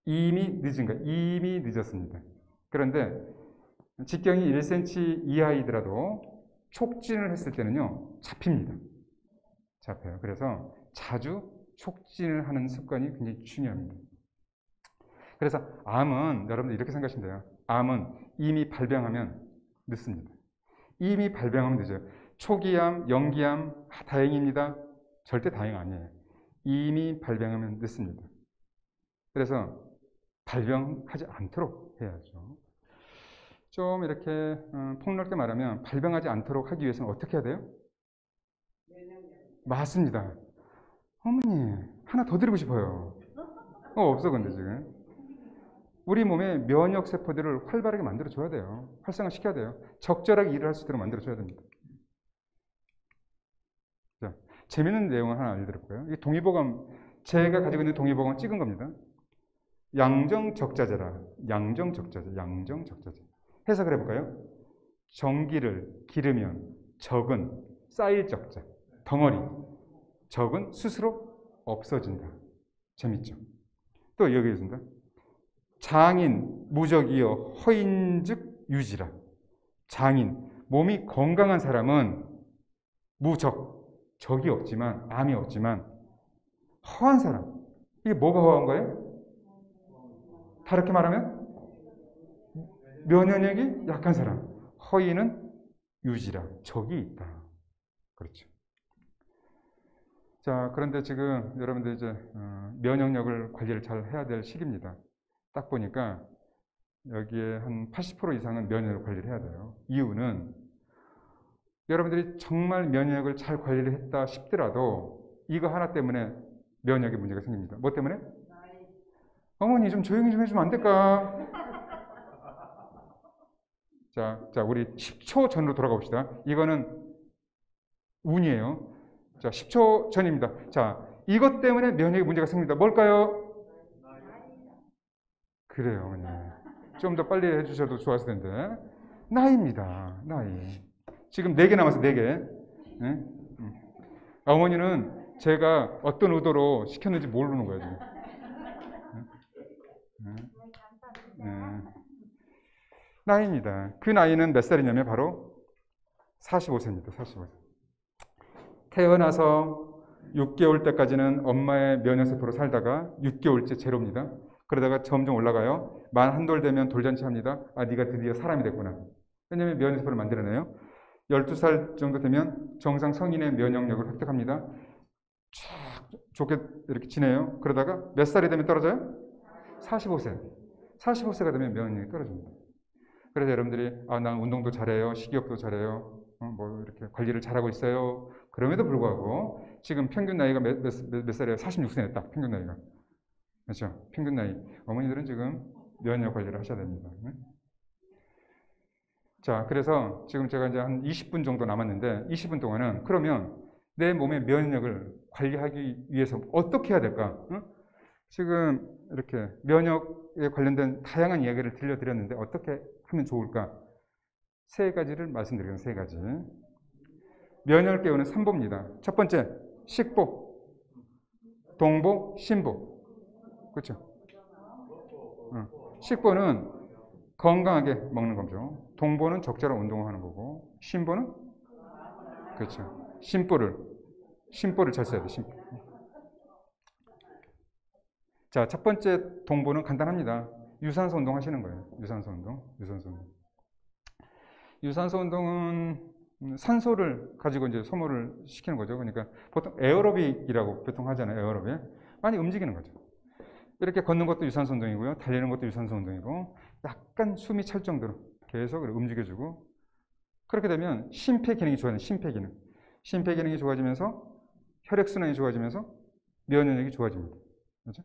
이미 늦었습니다. 그런데 직경이 1cm 이하이더라도 촉진을 했을 때는요, 잡힙니다. 잡혀요. 그래서 자주 촉진을 하는 습관이 굉장히 중요합니다. 그래서 암은 여러분들 이렇게 생각하시면 돼요. 암은 이미 발병하면 늦습니다. 이미 발병하면 늦어요. 초기암, 연기암, 다행입니다. 절대 다행 아니에요. 이미 발병하면 늦습니다. 그래서 발병하지 않도록 해야죠. 좀 이렇게 폭넓게 말하면 발병하지 않도록 하기 위해서는 어떻게 해야 돼요? 맞습니다. 어머니, 하나 더 드리고 싶어요. 없어, 근데 지금. 우리 몸의 면역 세포들을 활발하게 만들어줘야 돼요. 활성화시켜야 돼요. 적절하게 일을 할 수 있도록 만들어줘야 됩니다. 자, 재밌는 내용을 하나 알려드릴게요. 이 동의보감, 제가 가지고 있는 동의보감 찍은 겁니다. 양정적자제라. 양정적자제. 해석을 해볼까요? 전기를 기르면 적은 쌓일 적자. 덩어리. 적은 스스로 없어진다. 재밌죠? 또 여기 있습니다. 장인 무적이여 허인즉 유지라. 장인, 몸이 건강한 사람은 무적, 적이 없지만, 암이 없지만 허한 사람. 이게 뭐가 허한 거예요? 다르게 말하면 면역력이 약한 사람. 허인은 유지라. 적이 있다. 그렇죠. 자, 그런데 지금 여러분들 이제 면역력을 관리를 잘 해야 될 시기입니다. 딱 보니까 여기에 한 80% 이상은 면역력 관리를 해야 돼요. 이유는 여러분들이 정말 면역력을 잘 관리를 했다 싶더라도 이거 하나 때문에 면역에 문제가 생깁니다. 뭐 때문에? 어머니 좀 조용히 좀 해주면 안 될까? 자, 우리 10초 전으로 돌아가 봅시다. 이거는 운이에요. 자, 10초 전입니다. 자, 이것 때문에 면역에 문제가 생깁니다. 뭘까요? 그래요, 어머니. 좀 더 빨리 해주셔도 좋았을 텐데. 나이입니다. 나이. 지금 4개 남았어요, 4개. 네? 어머니는 제가 어떤 의도로 시켰는지 모르는 거예요, 지금. 네? 네. 나이입니다. 그 나이는 몇 살이냐면 바로 45세입니다. 45세. 태어나서 6개월 때까지는 엄마의 면역세포로 살다가 6개월째 제로입니다. 그러다가 점점 올라가요. 만 한 돌 되면 돌잔치 합니다. 아, 네가 드디어 사람이 됐구나. 왜냐면 면역세포를 만들어내요. 12살 정도 되면 정상 성인의 면역력을 획득합니다. 쫙 좋게 이렇게 지내요. 그러다가 몇 살이 되면 떨어져요? 45세. 45세가 되면 면역력이 떨어집니다. 그래서 여러분들이 아, 난 운동도 잘해요. 식이요법도 잘해요. 뭐 이렇게 관리를 잘하고 있어요. 그럼에도 불구하고 지금 평균 나이가 몇 살이에요? 46세네 딱 평균 나이가. 그렇죠? 평균 나이. 어머니들은 지금 면역 관리를 하셔야 됩니다. 네? 자, 그래서 지금 제가 이제 한 20분 정도 남았는데 20분 동안은 그러면 내 몸의 면역력을 관리하기 위해서 어떻게 해야 될까? 지금 이렇게 면역에 관련된 다양한 이야기를 들려드렸는데 어떻게 하면 좋을까? 세 가지를 말씀드리겠습니다. 세 가지. 면역을 깨우는 3보입니다. 첫 번째, 식보, 동보, 신보. 그렇죠? 식보는 건강하게 먹는 거죠. 동보는 적절한 운동을 하는 거고, 신보는 그렇죠. 심보를 잘 써야 돼. 심보. 자, 첫 번째 동보는 간단합니다. 유산소 운동 하시는 거예요. 유산소 운동. 유산소 운동은 산소를 가지고 이제 소모를 시키는 거죠. 그러니까 보통 에어로빅이라고 보통 하잖아요. 에어로빅. 많이 움직이는 거죠. 이렇게 걷는 것도 유산소 운동이고요. 달리는 것도 유산소 운동이고, 약간 숨이 찰 정도로 계속 움직여주고, 그렇게 되면 심폐 기능이 좋아지는 심폐 기능. 심폐 기능이 좋아지면서 혈액순환이 좋아지면서 면역력이 좋아집니다. 그렇죠?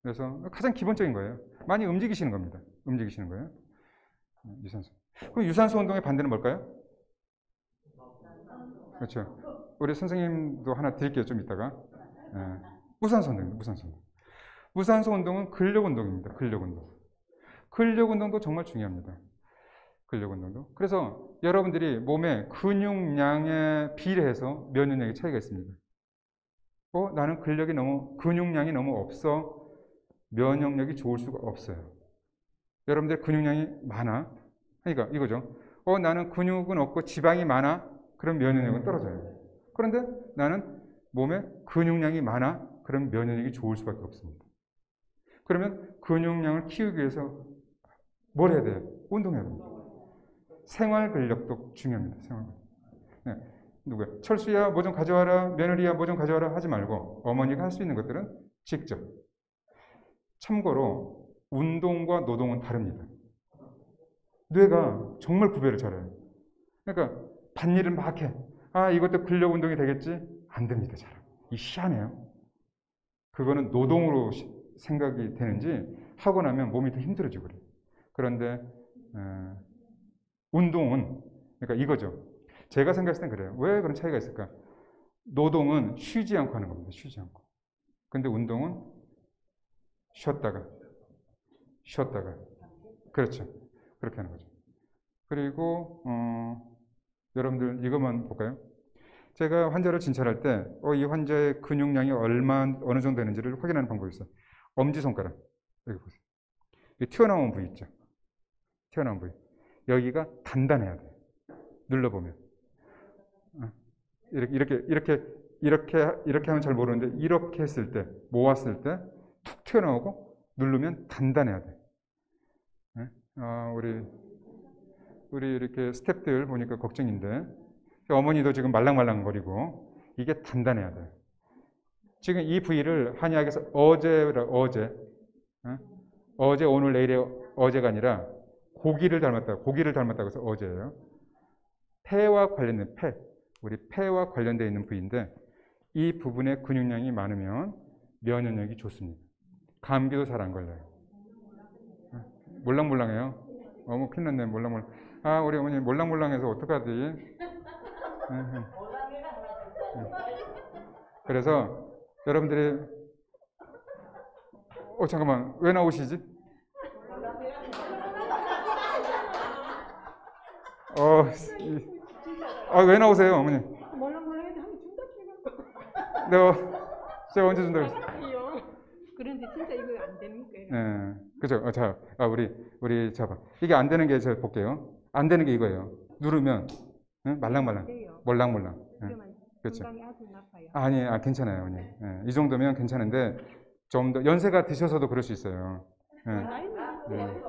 그래서 가장 기본적인 거예요. 많이 움직이시는 겁니다. 움직이시는 거예요. 유산소. 그럼 유산소 운동의 반대는 뭘까요? 그렇죠. 우리 선생님도 하나 드릴게요. 좀 이따가. 무산소 운동입니다. 무산소 운동. 무산소 운동은 근력 운동입니다. 근력 운동. 근력 운동도 정말 중요합니다. 근력 운동도. 그래서 여러분들이 몸의 근육량에 비례해서 면역력의 차이가 있습니다. 나는 근육량이 너무 없어. 면역력이 좋을 수가 없어요. 여러분들 근육량이 많아. 그러니까 이거죠. 나는 근육은 없고 지방이 많아. 그럼 면역력은 떨어져요. 그런데 나는 몸에 근육량이 많아. 그럼 면역력이 좋을 수밖에 없습니다. 그러면 근육량을 키우기 위해서 뭘 해야 돼요? 운동해야 됩니다. 생활 근력도 중요합니다. 생활 근력. 네. 누구야? 철수야 뭐 좀 가져와라. 며느리야 뭐 좀 가져와라 하지 말고 어머니가 할 수 있는 것들은 직접. 참고로 운동과 노동은 다릅니다. 뇌가 정말 구별을 잘해요. 그러니까 밭일을 막 해. 이것도 근력 운동이 되겠지? 안 됩니다. 잘. 이 희한해요. 그거는 노동으로 생각이 되는지 하고 나면 몸이 더 힘들어지고 그래요. 그런데 운동은 그러니까 이거죠. 제가 생각했을 땐 그래요. 왜 그런 차이가 있을까? 노동은 쉬지 않고 하는 겁니다. 쉬지 않고. 근데 운동은 쉬었다가 그렇죠. 그렇게 하는 거죠. 그리고 여러분들 이것만 볼까요? 제가 환자를 진찰할 때 이 환자의 근육량이 어느 정도 되는지를 확인하는 방법이 있어요. 엄지손가락 여기 보세요. 튀어나온 부위 있죠. 튀어나온 부위. 여기가 단단해야 돼요. 눌러보면 이렇게 하면 잘 모르는데 이렇게 했을 때 모았을 때 툭 튀어나오고 누르면 단단해야 돼. 우리 이렇게 스태프들 보니까 걱정인데 어머니도 지금 말랑말랑거리고 이게 단단해야 돼. 지금 이 부위를 한의학에서 어제 오늘 내일의 어제가 아니라 고기를 닮았다고 해서 어제예요. 폐와 관련된 우리 폐와 관련되어 있는 부위인데 이 부분에 근육량이 많으면 면역력이 좋습니다. 감기도 잘 안 걸려요. 몰랑몰랑해요. 어머 큰일 났네. 몰랑몰랑. 우리 어머니 몰랑몰랑해서 어떡하지? 그래서 여러분들이 잠깐만 왜 나오시지? 왜 나오세요 어머니? 몰랑몰랑해도 한번 준다. 제가 언제 준다고 했어요? 그런데 진짜 이거 안 됩니까? 네. 그죠? 자, 우리 자 봐. 이게 안 되는 게 제가 볼게요. 안 되는 게 이거예요. 누르면 응? 말랑말랑, 돼요. 몰랑몰랑. 응? 그러면 그렇죠. 건강이 아주 나빠요. 아니, 괜찮아요, 언니. 예, 이 정도면 괜찮은데 좀 더 연세가 드셔서도 그럴 수 있어요. 예, 예.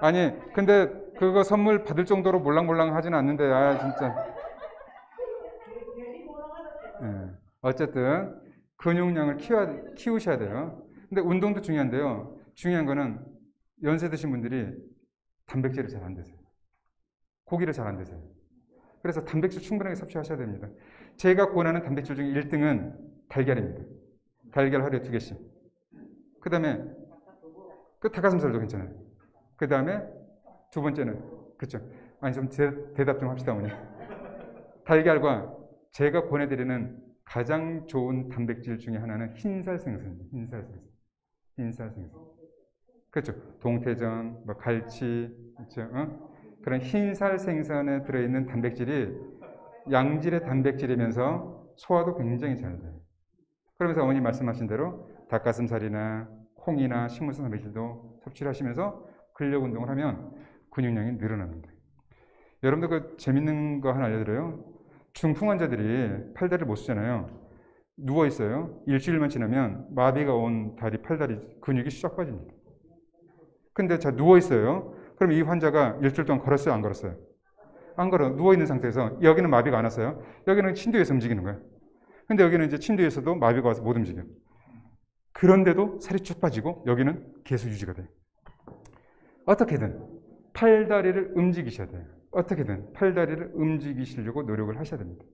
아니, 근데 그거 선물 받을 정도로 몰랑몰랑 하지는 않는데, 진짜. 예, 어쨌든 근육량을 키우셔야 돼요. 근데 운동도 중요한데요. 중요한 거는 연세 드신 분들이 단백질을 잘 안 드세요. 고기를 잘 안 드세요. 그래서 단백질 충분하게 섭취하셔야 됩니다. 제가 권하는 단백질 중에 1등은 달걀입니다. 달걀 하루에 2개씩. 그 다음에 그 닭가슴살도 괜찮아요. 그 다음에 두 번째는 그쵸? 아니 좀 대답 좀 합시다 어머니. 달걀과 제가 권해드리는 가장 좋은 단백질 중에 하나는 흰살 생선입니다. 흰살 생선. 그렇죠. 동태전, 뭐 갈치, 그렇죠. 그런 흰살 생선에 들어있는 단백질이 양질의 단백질이면서 소화도 굉장히 잘 돼요. 그러면서 어머니 말씀하신 대로 닭가슴살이나 콩이나 식물성 단백질도 섭취를 하시면서 근력 운동을 하면 근육량이 늘어납니다. 여러분들 그 재밌는 거 하나 알려드려요. 중풍 환자들이 팔다리를 못 쓰잖아요. 누워 있어요. 일주일만 지나면 마비가 온 다리, 팔다리 근육이 쫙 빠집니다. 근데 자 누워 있어요. 그럼 이 환자가 일주일 동안 걸었어요, 안 걸었어요? 안 걸어. 누워 있는 상태에서 여기는 마비가 안 왔어요. 여기는 침대 위에서 움직이는 거예요. 근데 여기는 이제 침대 위에서도 마비가 와서 못 움직여. 그런데도 살이 쭉 빠지고 여기는 계속 유지가 돼요. 어떻게든 팔다리를 움직이셔야 돼요. 어떻게든 팔다리를 움직이시려고 노력을 하셔야 됩니다.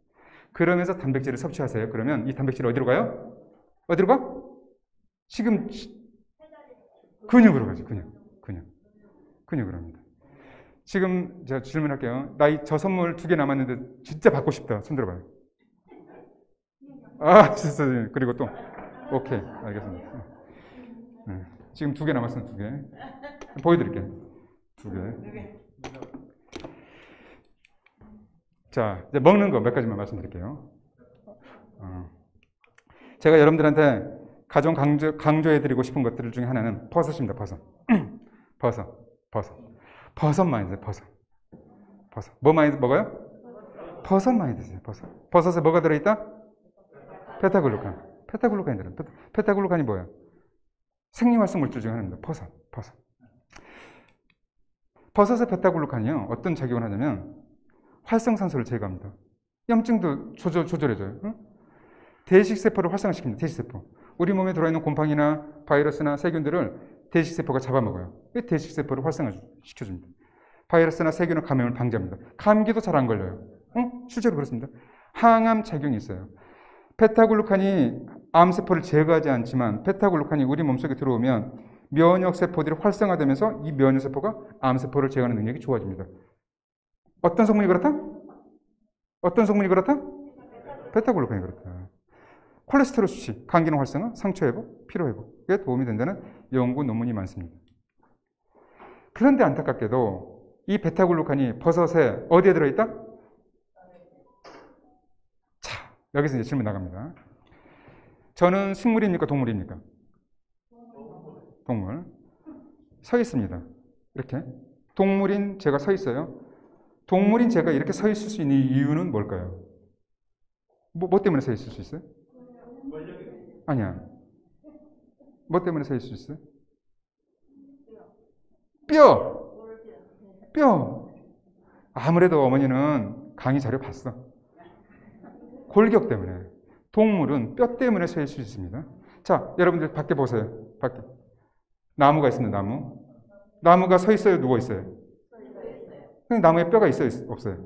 그러면서 단백질을 섭취하세요. 그러면 이 단백질이 어디로 가요? 어디로 가? 지금 근육으로 가죠. 근육으로 합니다. 지금 제가 질문할게요. 저 선물 2개 남았는데 진짜 받고 싶다. 손 들어봐요. 진짜. 그리고 또 오케이, 알겠습니다. 네. 지금 2개 남았어요. 2개 보여드릴게요. 2개. 자, 이제 먹는 거 몇 가지만 말씀드릴게요. 제가 여러분들한테 가장 강조해드리고 싶은 것들 중에 하나는 버섯입니다. 버섯 많이 드세요. 버섯. 뭐 많이 먹어요? 버섯 많이 드세요. 버섯에 뭐가 들어있다? 베타글루칸. 베타글루칸이 뭐예요? 생리활성 물질 중에 하나입니다. 버섯. 버섯의 베타글루칸이요. 어떤 작용을 하냐면 활성산소를 제거합니다. 염증도 조절해줘요. 응? 대식세포를 활성화시킵니다. 대식세포. 우리 몸에 들어있는 곰팡이나 바이러스나 세균들을 대식세포가 잡아먹어요. 이 대식세포를 활성화시켜줍니다. 바이러스나 세균의 감염을 방지합니다. 감기도 잘 안 걸려요. 응? 실제로 그렇습니다. 항암 작용이 있어요. 베타글루칸이 암세포를 제거하지 않지만 베타글루칸이 우리 몸속에 들어오면 면역세포들이 활성화되면서 이 면역세포가 암세포를 제거하는 능력이 좋아집니다. 어떤 성분이 그렇다? 베타글루칸이 그렇다. 콜레스테롤 수치, 간기능 활성화, 상처 회복, 피로 회복에 도움이 된다는 연구 논문이 많습니다. 그런데 안타깝게도 이 베타글루칸이 버섯에 어디에 들어있다? 자, 여기서 이제 질문 나갑니다. 저는 식물입니까? 동물입니까? 동물. 서 있습니다. 이렇게. 동물인 제가 서 있어요. 동물인 제가 이렇게 서 있을 수 있는 이유는 뭘까요? 뭐 때문에 서 있을 수 있어요? 아니야. 뭐 때문에 서 있을 수 있어요? 뼈. 아무래도 어머니는 강의 자료 봤어. 골격 때문에. 동물은 뼈 때문에 서 있을 수 있습니다. 자, 여러분들 밖에 보세요. 밖에. 나무가 있습니다. 나무가 서 있어요? 누워 있어요? 근데 나무에 뼈가 있어요? 없어요?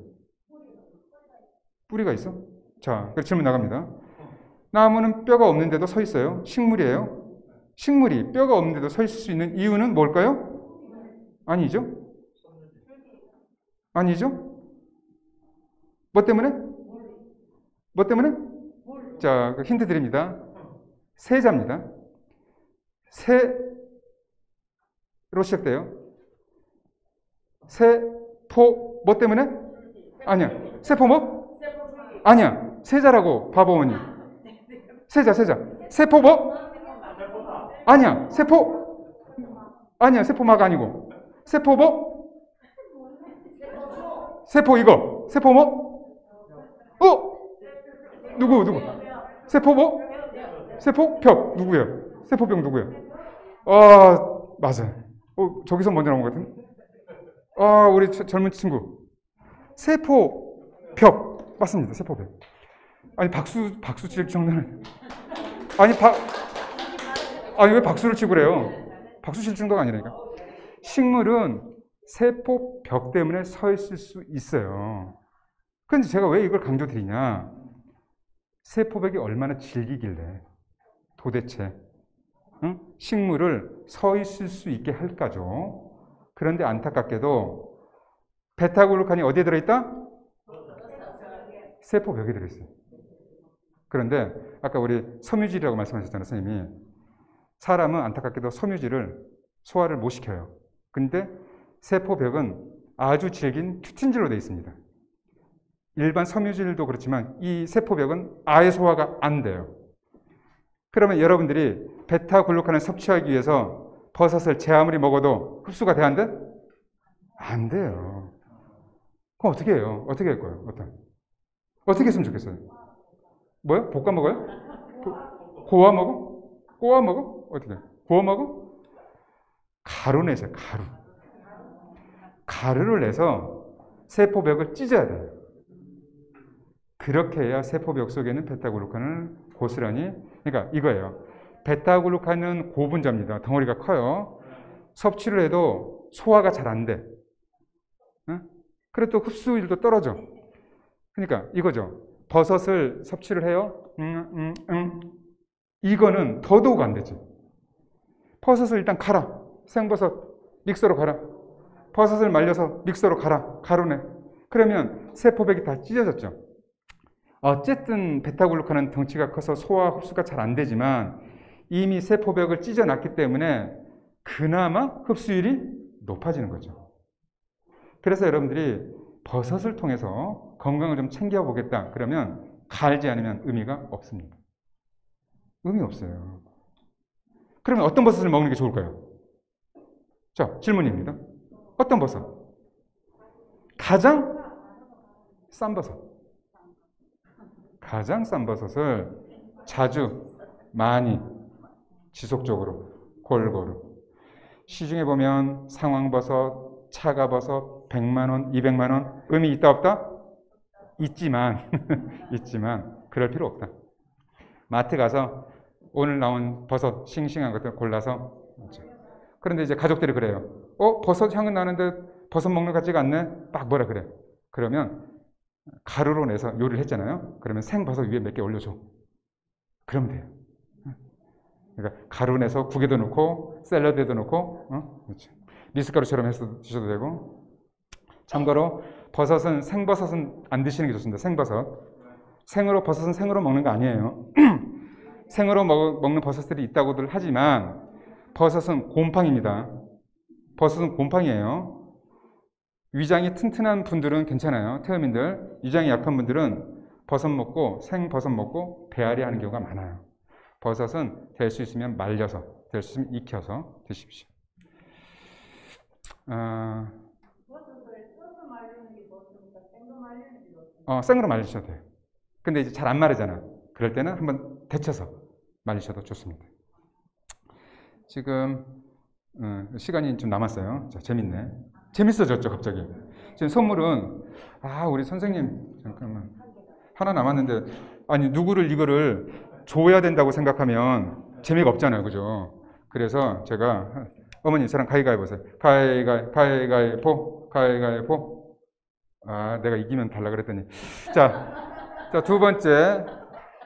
뿌리가 있어? 자, 질문 나갑니다. 나무는 뼈가 없는데도 서 있어요? 식물이에요? 식물이 뼈가 없는데도 서 있을 수 있는 이유는 뭘까요? 아니죠? 뭐 때문에? 자, 힌트 드립니다. 세자입니다. 세로 시작돼요. 세포 뭐 때문에? 아니야. 세포 뭐? 아니야. 세자라고 바보 어머니. 세자. 세포 뭐? 아니야. 세포 아니야, 세포막 아니고. 세포 뭐? 세포 이거. 세포 뭐? 누구? 세포 뭐? 세포벽 누구예요? 세포병 누구예요? 맞아. 저기서 먼저 나온 것 같은데? 우리 젊은 친구. 세포벽. 맞습니다. 세포벽. 아니, 박수 칠 정도는. 아니, 왜 박수를 치고 그래요? 박수 칠 정도가 아니라니까. 식물은 세포벽 때문에 서 있을 수 있어요. 그런데 제가 왜 이걸 강조드리냐? 세포벽이 얼마나 질기길래 도대체 식물을 서 있을 수 있게 할까죠? 그런데 안타깝게도 베타글루칸이 어디에 들어있다? 세포벽에 들어있어요. 그런데 아까 우리 섬유질이라고 말씀하셨잖아요, 선생님이. 사람은 안타깝게도 섬유질을 소화를 못 시켜요. 근데 세포벽은 아주 질긴 큐틴질로 되어 있습니다. 일반 섬유질도 그렇지만 이 세포벽은 아예 소화가 안 돼요. 그러면 여러분들이 베타글루칸을 섭취하기 위해서 버섯을 제 아무리 먹어도 흡수가 돼야 안 돼? 안 돼요. 그럼 어떻게 해요? 어떻게 할 거예요? 어떻게 했으면 좋겠어요? 뭐요? 볶아 먹어요? 고아 먹어? 꼬아 먹어? 어떻게 해? 구워 먹어? 가루 내세요. 가루를 내서 세포벽을 찢어야 돼요. 그렇게 해야 세포벽 속에는 베타글루칸을 고스란히, 그러니까 이거예요. 베타글루칸은 고분자입니다. 덩어리가 커요. 섭취를 해도 소화가 잘 안 돼. 그래 또 흡수율도 떨어져. 그러니까 이거죠. 버섯을 섭취를 해요. 이거는 더더욱 안 되지. 버섯을 일단 갈아. 생버섯 믹서로 갈아. 버섯을 말려서 믹서로 갈아. 가루내. 그러면 세포벽이 다 찢어졌죠. 어쨌든 베타글루칸은 덩치가 커서 소화 흡수가 잘 안 되지만 이미 세포벽을 찢어놨기 때문에 그나마 흡수율이 높아지는 거죠. 그래서 여러분들이 버섯을 통해서 건강을 좀 챙겨보겠다 그러면 갈지 않으면 의미가 없습니다. 의미 없어요. 그러면 어떤 버섯을 먹는 게 좋을까요? 자, 질문입니다. 어떤 버섯? 가장 싼 버섯. 가장 싼 버섯을 자주, 많이, 지속적으로, 골고루. 시중에 보면 상황버섯, 차가버섯, 100만원, 200만원, 의미 있다 없다? 있지만 그럴 필요 없다. 마트 가서 오늘 나온 버섯 싱싱한 것들 골라서 먹자. 그런데 이제 가족들이 그래요. 버섯 향은 나는데 버섯 먹는 것 같지가 않네? 막 뭐라 그래. 그러면 가루로 내서 요리를 했잖아요. 그러면 생버섯 위에 몇 개 올려줘. 그러면 돼요. 그러니까 가루 내서 국에도 넣고 샐러드에도 넣고 그렇죠. 미숫가루처럼 해서 드셔도 되고. 참고로 버섯은 생버섯은 안 드시는 게 좋습니다. 생버섯. 버섯은 생으로 먹는 거 아니에요. 생으로 먹는 버섯들이 있다고들 하지만 버섯은 곰팡입니다. 버섯은 곰팡이에요. 위장이 튼튼한 분들은 괜찮아요. 태음인들. 위장이 약한 분들은 버섯 먹고 생버섯 먹고 배앓이 하는 경우가 많아요. 버섯은 될 수 있으면 말려서, 될 수 있으면 익혀서 드십시오. 생으로 말리셔도 돼요. 근데 이제 잘 안 마르잖아. 그럴 때는 한번 데쳐서 말리셔도 좋습니다. 지금 시간이 좀 남았어요. 자, 재밌네. 재밌어졌죠, 갑자기. 지금 선물은 우리 선생님 잠깐만 하나 남았는데 아니 누구를 이거를 줘야 된다고 생각하면 재미가 없잖아요, 그죠? 그래서 제가 어머니 저랑 가위가위 보세요. 가위가위보. 내가 이기면 달라 그랬더니 자, 두 번째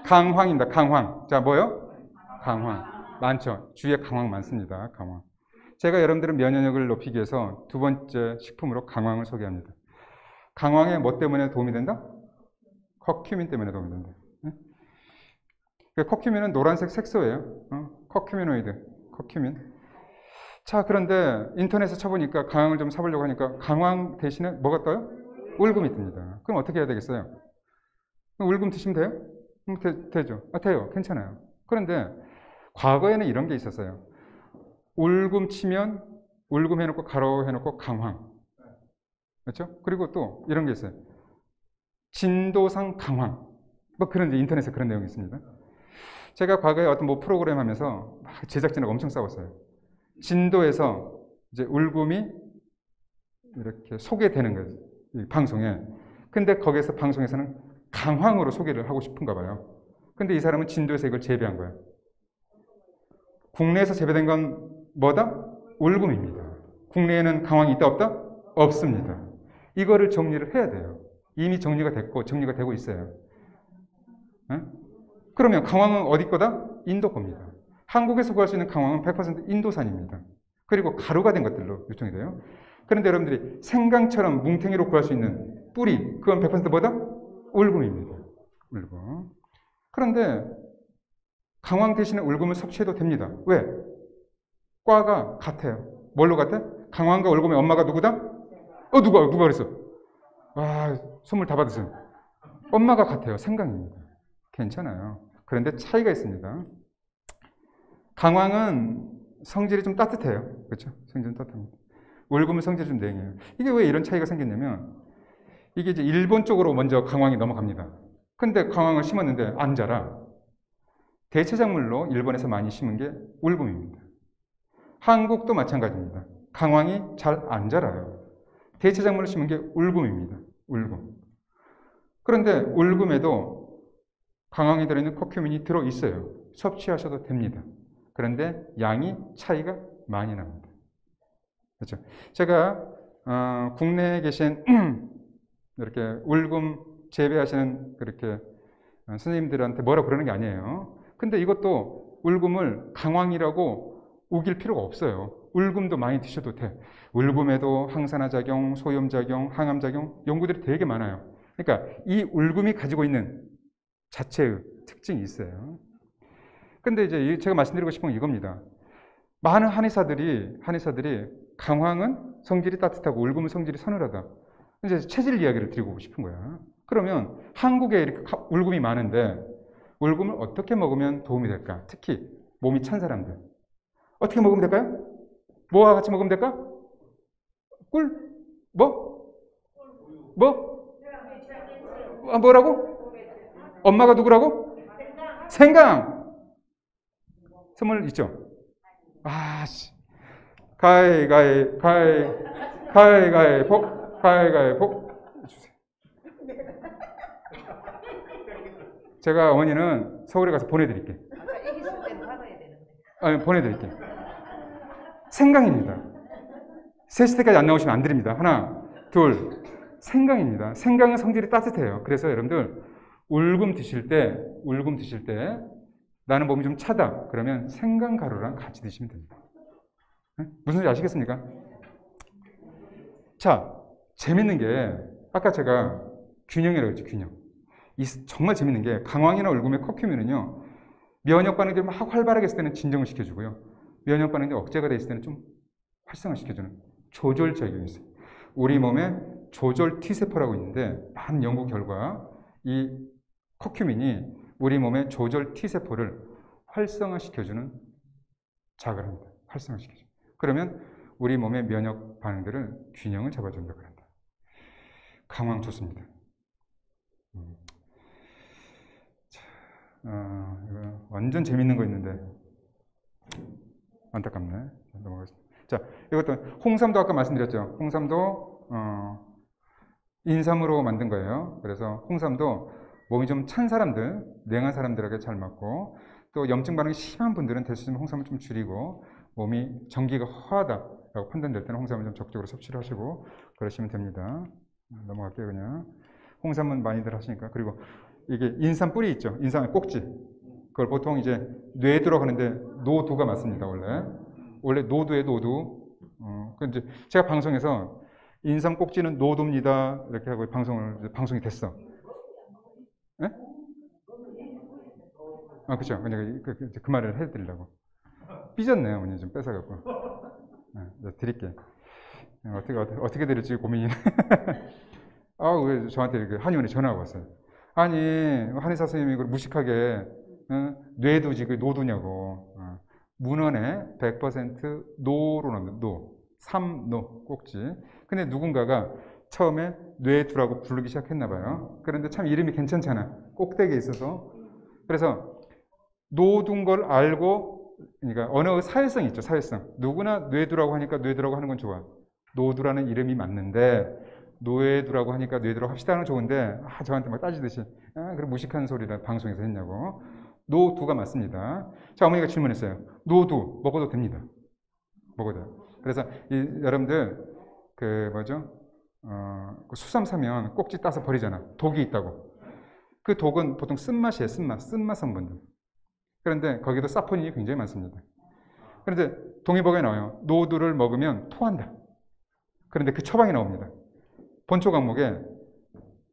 강황입니다. 강황. 자, 뭐요? 강황. 많죠. 주위에 강황 많습니다. 강황. 제가 여러분들의 면역력을 높이기 위해서 두 번째 식품으로 강황을 소개합니다. 강황에 뭐 때문에 도움이 된다? 커큐민 때문에 도움이 된다. 커큐민은 노란색 색소예요. 커큐미노이드. 커큐민. 자, 그런데 인터넷에 쳐보니까 강황을 좀 사보려고 하니까 강황 대신에 뭐가 떠요? 울금이 뜹니다. 그럼 어떻게 해야 되겠어요? 울금 드시면 돼요? 되죠. 돼요. 괜찮아요. 그런데 과거에는 이런 게 있었어요. 울금 치면 울금 해놓고 가로 해놓고 강황. 그렇죠? 그리고 또 이런 게 있어요. 진도상 강황. 뭐 그런 인터넷에 그런 내용이 있습니다. 제가 과거에 어떤 뭐 프로그램 하면서 막 제작진하고 엄청 싸웠어요. 진도에서 이제 울금이 이렇게 소개되는 거예요. 이 방송에. 근데 거기서 방송에서는 강황으로 소개를 하고 싶은가 봐요. 근데 이 사람은 진도에서 이걸 재배한 거예요. 국내에서 재배된 건 뭐다? 울금입니다. 국내에는 강황이 있다 없다? 없습니다. 이거를 정리를 해야 돼요. 이미 정리가 됐고 정리가 되고 있어요. 네? 그러면 강황은 어디 거다? 인도 겁니다. 한국에서 구할 수 있는 강황은 100% 인도산입니다. 그리고 가루가 된 것들로 유통이 돼요. 그런데 여러분들이 생강처럼 뭉탱이로 구할 수 있는 뿌리, 그건 100% 뭐다? 울금입니다. 울금. 그런데 강황 대신에 울금을 섭취해도 됩니다. 왜? 과가 같아요. 뭘로 같아? 강황과 울금의 엄마가 누구다? 누가 그랬어? 와, 선물 다 받으세요. 엄마가 같아요. 생강입니다. 괜찮아요. 그런데 차이가 있습니다. 강황은 성질이 좀 따뜻해요. 그렇죠? 성질은 따뜻합니다. 울금은 성질이 좀 냉해요. 이게 왜 이런 차이가 생겼냐면, 이게 이제 일본 쪽으로 먼저 강황이 넘어갑니다. 근데 강황을 심었는데 안 자라. 대체작물로 일본에서 많이 심은 게 울금입니다. 한국도 마찬가지입니다. 강황이 잘 안 자라요. 대체작물로 심은 게 울금입니다. 울금. 그런데 울금에도 강황이 들어있는 커큐민이 들어있어요. 섭취하셔도 됩니다. 그런데 양이 차이가 많이 납니다. 그렇죠? 제가 국내에 계신 이렇게 울금 재배하시는 그렇게 선생님들한테 뭐라 그러는 게 아니에요. 근데 이것도 울금을 강황이라고 우길 필요가 없어요. 울금도 많이 드셔도 돼. 울금에도 항산화작용, 소염작용, 항암작용 연구들이 되게 많아요. 그러니까 이 울금이 가지고 있는 자체의 특징이 있어요. 근데 이제 제가 말씀드리고 싶은 건 이겁니다. 많은 한의사들이 강황은 성질이 따뜻하고 울금은 성질이 서늘하다. 이제 체질 이야기를 드리고 싶은 거야. 그러면 한국에 이렇게 울금이 많은데 울금을 어떻게 먹으면 도움이 될까? 특히 몸이 찬 사람들. 어떻게 먹으면 될까요? 뭐와 같이 먹으면 될까? 꿀? 뭐? 뭐라고? 엄마가 누구라고? 생강! 선물 있죠? 가위가위보 주세요. 제가 어머니는 서울에 가서 보내드릴게. 애기 있을 때는 받아야 되는데. 보내드릴게. 생강입니다. 3시 때까지 안 나오시면 안 드립니다. 하나, 둘. 생강입니다. 생강은 성질이 따뜻해요. 그래서 여러분들 울금 드실 때 나는 몸이 좀 차다. 그러면 생강 가루랑 같이 드시면 됩니다. 무슨 소리 아시겠습니까? 자, 재밌는 게 아까 제가 균형이라고 했죠. 균형. 정말 재밌는 게 강황이나 울금의 커큐민은요. 면역 반응들이 막 활발하게 있을 때는 진정을 시켜주고요. 면역 반응이 억제가 돼 있을 때는 좀 활성화시켜주는 조절 작용이 있어요. 우리 몸에 조절 T세포라고 있는데 많은 연구 결과 이 커큐민이 우리 몸의 조절 T세포를 활성화시켜주는 작용을 합니다. 활성화시켜줘. 그러면 우리 몸의 면역 반응들을 균형을 잡아준다고 합니다. 강황 좋습니다. 이거 완전 재밌는 거 있는데 안타깝네. 넘어가겠습니다. 자, 이것도 홍삼도 아까 말씀드렸죠. 홍삼도 인삼으로 만든 거예요. 그래서 홍삼도 몸이 좀 찬 사람들, 냉한 사람들에게 잘 맞고 또 염증 반응이 심한 분들은 대신 홍삼을 좀 줄이고 몸이 전기가 허하다라고 판단될 때는 홍삼을 좀 적극적으로 섭취를 하시고 그러시면 됩니다. 넘어갈게요. 그냥 홍삼은 많이들 하시니까. 그리고 이게 인삼 뿌리 있죠. 인삼의 꼭지. 그걸 보통 이제 뇌에 들어가는데 노두가 맞습니다. 원래 노두에 노두. 이제 제가 방송에서 인삼 꼭지는 노두입니다. 이렇게 하고 방송이 됐어. 네? 그렇죠. 그 말을 해드리려고. 삐졌네요. 어머니 좀 뺏어갖고. 네, 드릴게. 어떻게 드릴지 고민이네. 왜 저한테 이렇게 한의원에 전화가 왔어요. 아니, 한의사 선생님이 이걸 무식하게 뇌두지 그 노두냐고. 문헌에 100% 노로 나옵니다. 노. 삼노 꼭지. 근데 누군가가 처음에 뇌두라고 부르기 시작했나 봐요. 그런데 참 이름이 괜찮잖아. 꼭대기에 있어서. 그래서 노둔 걸 알고, 그러니까 언어의 사회성이 있죠. 사회성. 누구나 뇌두라고 하니까 뇌두라고 하는 건 좋아. 노두라는 이름이 맞는데 노예두라고 하니까 뇌두라고 합시다 하는 건 좋은데 저한테 막 따지듯이 그런 무식한 소리를 방송에서 했냐고. 노두가 맞습니다. 자, 어머니가 질문했어요. 노두 먹어도 됩니다. 먹어도 돼요. 그래서 여러분들 그 뭐죠? 그 수삼 사면 꼭지 따서 버리잖아. 독이 있다고. 그 독은 보통 쓴맛이에요. 쓴맛 성분들. 그런데 거기도 사포닌이 굉장히 많습니다. 그런데 동의보감에 나와요. 노두를 먹으면 토한다. 그런데 그 처방이 나옵니다. 본초 과목에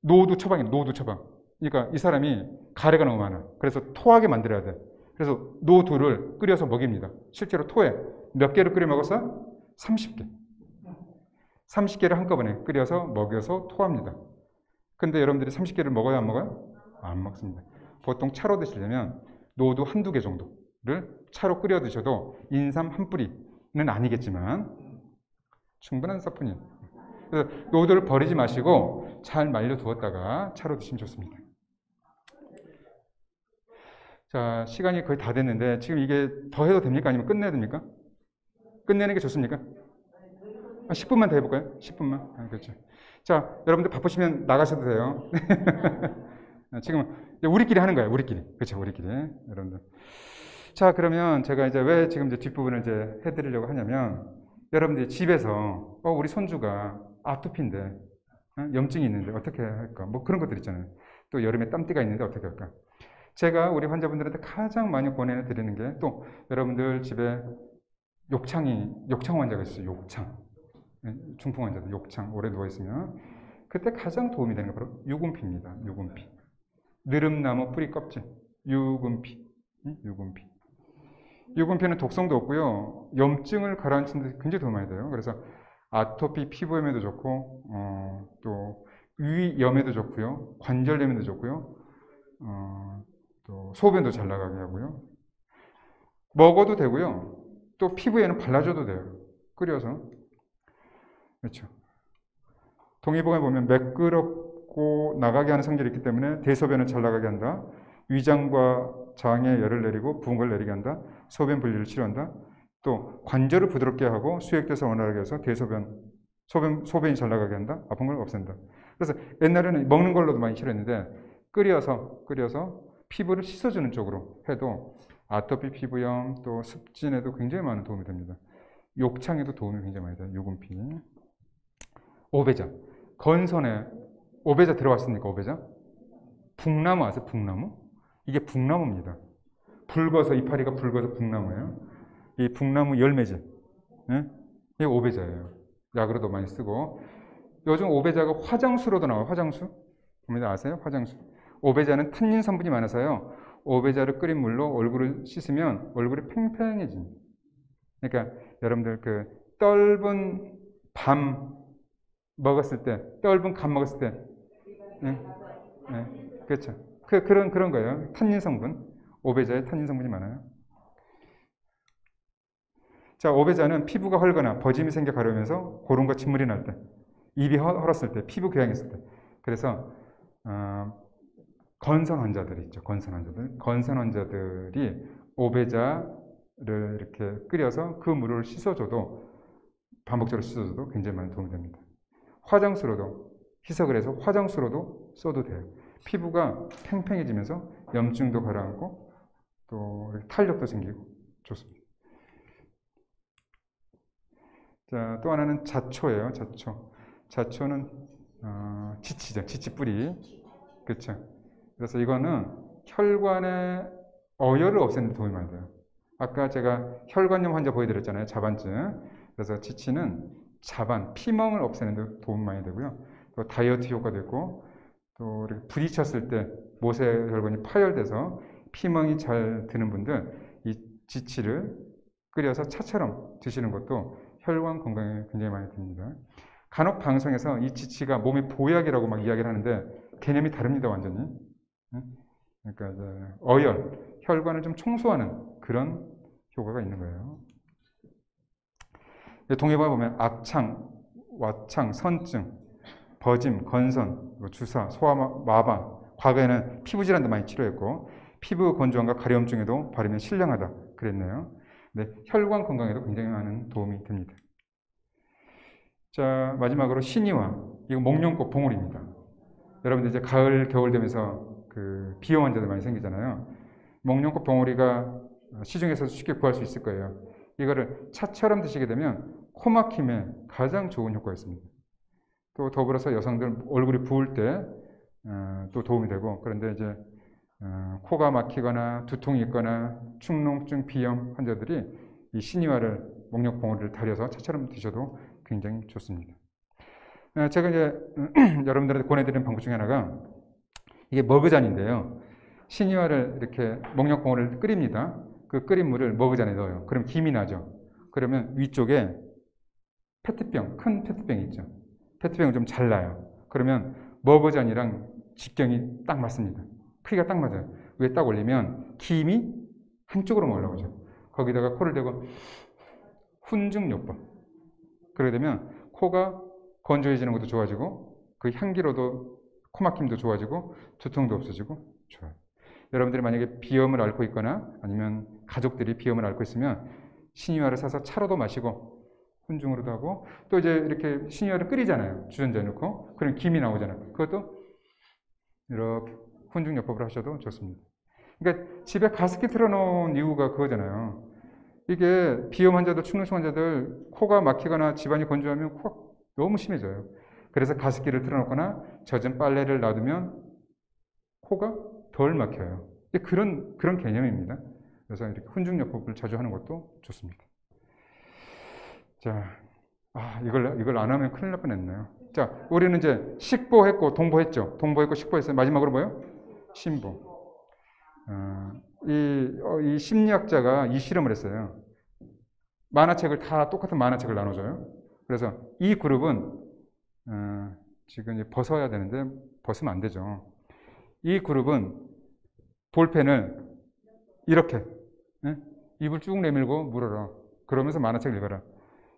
노두 처방이에요. 노두 처방. 그러니까 이 사람이 가래가 너무 많아. 그래서 토하게 만들어야 돼. 그래서 노두를 끓여서 먹입니다. 실제로 토해. 몇 개를 끓여 먹었어? 30개. 30개를 한꺼번에 끓여서 먹여서 토합니다. 근데 여러분들이 30개를 먹어야 안 먹어요? 안 먹습니다. 보통 차로 드시려면 노두 한두 개 정도를 차로 끓여 드셔도 인삼 한 뿌리는 아니겠지만 충분한 사포닌. 그래서 노두를 버리지 마시고 잘 말려 두었다가 차로 드시면 좋습니다. 자, 시간이 거의 다 됐는데 지금 이게 더 해도 됩니까? 아니면 끝내야 됩니까? 끝내는 게 좋습니까? 10분만 더 해볼까요? 10분만. 그렇죠. 자, 여러분들 바쁘시면 나가셔도 돼요. 지금 우리끼리 하는 거예요. 우리끼리. 그렇죠. 우리끼리. 여러분들. 자, 그러면 제가 이제 왜 지금 이제 뒷부분을 이제 해드리려고 하냐면 여러분들이 집에서 우리 손주가 아토피인데 염증이 있는데 어떻게 할까? 뭐 그런 것들 있잖아요. 또 여름에 땀띠가 있는데 어떻게 할까? 제가 우리 환자분들한테 가장 많이 권해드리는 게 또 여러분들 집에 욕창 환자가 있어요. 욕창. 중풍 환자들 욕창 오래 누워있으면 그때 가장 도움이 되는 게 바로 유분피입니다. 유분피. 느릅나무 뿌리 껍질. 유분피. 유분피. 유분피는 독성도 없고요. 염증을 가라앉히는 데 굉장히 도움이 많이 돼요. 그래서 아토피 피부염에도 좋고 또 위염에도 좋고요. 관절염에도 좋고요. 또 소변도 잘 나가게 하고요. 먹어도 되고요. 또 피부에는 발라줘도 돼요. 끓여서. 그렇죠. 동의보감에 보면 매끄럽고 나가게 하는 성질이 있기 때문에 대소변을 잘 나가게 한다. 위장과 장에 열을 내리고 부은 걸 내리게 한다. 소변 분리를 치료한다. 또 관절을 부드럽게 하고 수액돼서 원활하게 해서 소변이 잘 나가게 한다. 아픈 걸 없앤다. 그래서 옛날에는 먹는 걸로도 많이 치료했는데 끓여서 피부를 씻어주는 쪽으로 해도 아토피 피부염 또 습진에도 굉장히 많은 도움이 됩니다. 욕창에도 도움이 굉장히 많이 돼요. 유분피. 오배자. 건선에 오배자 들어왔습니까? 오배자? 북나무 아세요? 북나무? 이게 북나무입니다. 붉어서 이파리가 붉어서 북나무예요. 이 북나무 열매질. 네? 이게 오배자예요. 약으로도 많이 쓰고 요즘 오배자가 화장수로도 나와요. 화장수. 아세요? 화장수. 오배자는 탄닌 성분이 많아서요. 오배자를 끓인 물로 얼굴을 씻으면 얼굴이 팽팽해집니다. 그러니까 여러분들 그 떫은 밤 먹었을 때, 떫은 감 먹었을 때, 그렇죠. 그런 거예요. 탄닌 성분. 오배자에 탄닌 성분이 많아요. 자, 오배자는 피부가 헐거나 버짐이 생겨 가려우면서 고름과 진물이 날 때, 입이 헐었을 때, 피부 교양했을 때. 그래서 건선 환자들이 있죠. 건선 환자들이 오배자를 이렇게 끓여서 그 물을 씻어줘도 반복적으로 씻어줘도 굉장히 많이 도움이 됩니다. 화장수로도 희석을 해서 화장수로도 써도 돼요. 피부가 팽팽해지면서 염증도 가라앉고 또 탄력도 생기고 좋습니다. 자, 또 하나는 자초예요. 자초는 지치죠. 지치 뿌리. 그렇죠. 그래서 이거는 혈관의 어혈을 없애는 데 도움이 많이 돼요. 아까 제가 혈관염 환자 보여드렸잖아요. 자반증. 그래서 지치는 자반, 피멍을 없애는 데 도움이 많이 되고요. 또 다이어트 효과도 있고 또 이렇게 부딪혔을 때 모세혈관이 파열돼서 피멍이 잘 드는 분들 이 지치를 끓여서 차처럼 드시는 것도 혈관 건강에 굉장히 많이 듭니다. 간혹 방송에서 이 지치가 몸의 보약이라고 막 이야기를 하는데 개념이 다릅니다. 완전히. 그러니까 이제 어혈, 혈관을 좀 청소하는 그런 효과가 있는 거예요. 동의보에 보면 악창, 와창, 선증, 버짐, 건선, 주사, 소아마방, 과거에는 피부 질환도 많이 치료했고 피부 건조함과 가려움증에도 바르면 신령하다 그랬네요. 네, 혈관 건강에도 굉장히 많은 도움이 됩니다. 자, 마지막으로 신이와 이거 목련꽃 봉우리입니다. 여러분들 이제 가을, 겨울 되면서 그 비염 환자들 많이 생기잖아요. 목련꽃 봉우리가 시중에서도 쉽게 구할 수 있을 거예요. 이거를 차처럼 드시게 되면 코 막힘에 가장 좋은 효과가 있습니다. 또 더불어서 여성들 얼굴이 부을 때 또 도움이 되고, 그런데 이제 코가 막히거나 두통이 있거나 축농증, 비염 환자들이 이 신이와를 목련 봉우리를 달여서 차처럼 드셔도 굉장히 좋습니다. 제가 이제 여러분들한테 권해드리는 방법 중에 하나가 이게 머그잔인데요. 신이와를 이렇게 목련 봉우리를 끓입니다. 그 끓인 물을 머그잔에 넣어요. 그럼 김이 나죠. 그러면 위쪽에 페트병, 큰 페트병이 있죠. 페트병을 좀 잘라요. 그러면 머그잔이랑 직경이 딱 맞습니다. 크기가 딱 맞아요. 위에 딱 올리면 김이 한쪽으로만 올라오죠. 거기다가 코를 대고 훈증요법. 그러게 되면 코가 건조해지는 것도 좋아지고 그 향기로도 코막힘도 좋아지고 두통도 없어지고 좋아요. 여러분들이 만약에 비염을 앓고 있거나 아니면 가족들이 비염을 앓고 있으면 신이와를 사서 차로도 마시고 훈증으로도 하고 또 이제 이렇게 신이와를 끓이잖아요. 주전자에 넣고 그럼 김이 나오잖아요. 그것도 이렇게 훈증요법으로 하셔도 좋습니다. 그러니까 집에 가습기 틀어놓은 이유가 그거잖아요. 이게 비염 환자들, 축농증 환자들 코가 막히거나 집안이 건조하면 코가 너무 심해져요. 그래서 가습기를 틀어놓거나 젖은 빨래를 놔두면 코가 덜 막혀요. 그런 개념입니다. 그래서 이렇게 훈증요법을 자주 하는 것도 좋습니다. 자, 이걸 안 하면 큰일 날 뻔했네요. 자, 우리는 이제 식보했고 동보했죠. 동보했고 식보했어요. 마지막으로 뭐요? 신보. 이 심리학자가 이 실험을 했어요. 만화책을 다 똑같은 만화책을 나눠줘요. 그래서 이 그룹은 지금 이제 벗어야 되는데 벗으면 안 되죠. 이 그룹은 볼펜을 이렇게 입을 쭉 내밀고 물어라. 그러면서 만화책을 읽어라.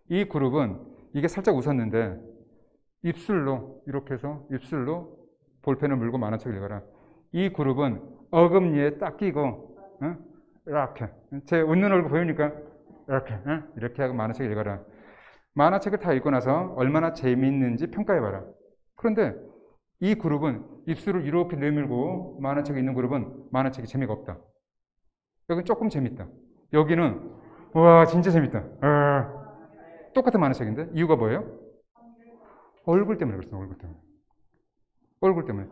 이 그룹은 이게 살짝 웃었는데 입술로 이렇게 해서 입술로 볼펜을 물고 만화책을 읽어라. 이 그룹은 어금니에 딱 끼고 이렇게 제 웃는 얼굴 보이니까 이렇게 하고 만화책을 읽어라. 만화책을 다 읽고 나서 얼마나 재미있는지 평가해봐라. 그런데 이 그룹은 입술을 이렇게 내밀고 만화책이 있는 그룹은 만화책이 재미가 없다. 여기는 조금 재밌다. 여기는 와 진짜 재밌다. 똑같은 만화책인데 이유가 뭐예요? 얼굴 때문에 그렇습니다. 얼굴 때문에. 얼굴 때문에.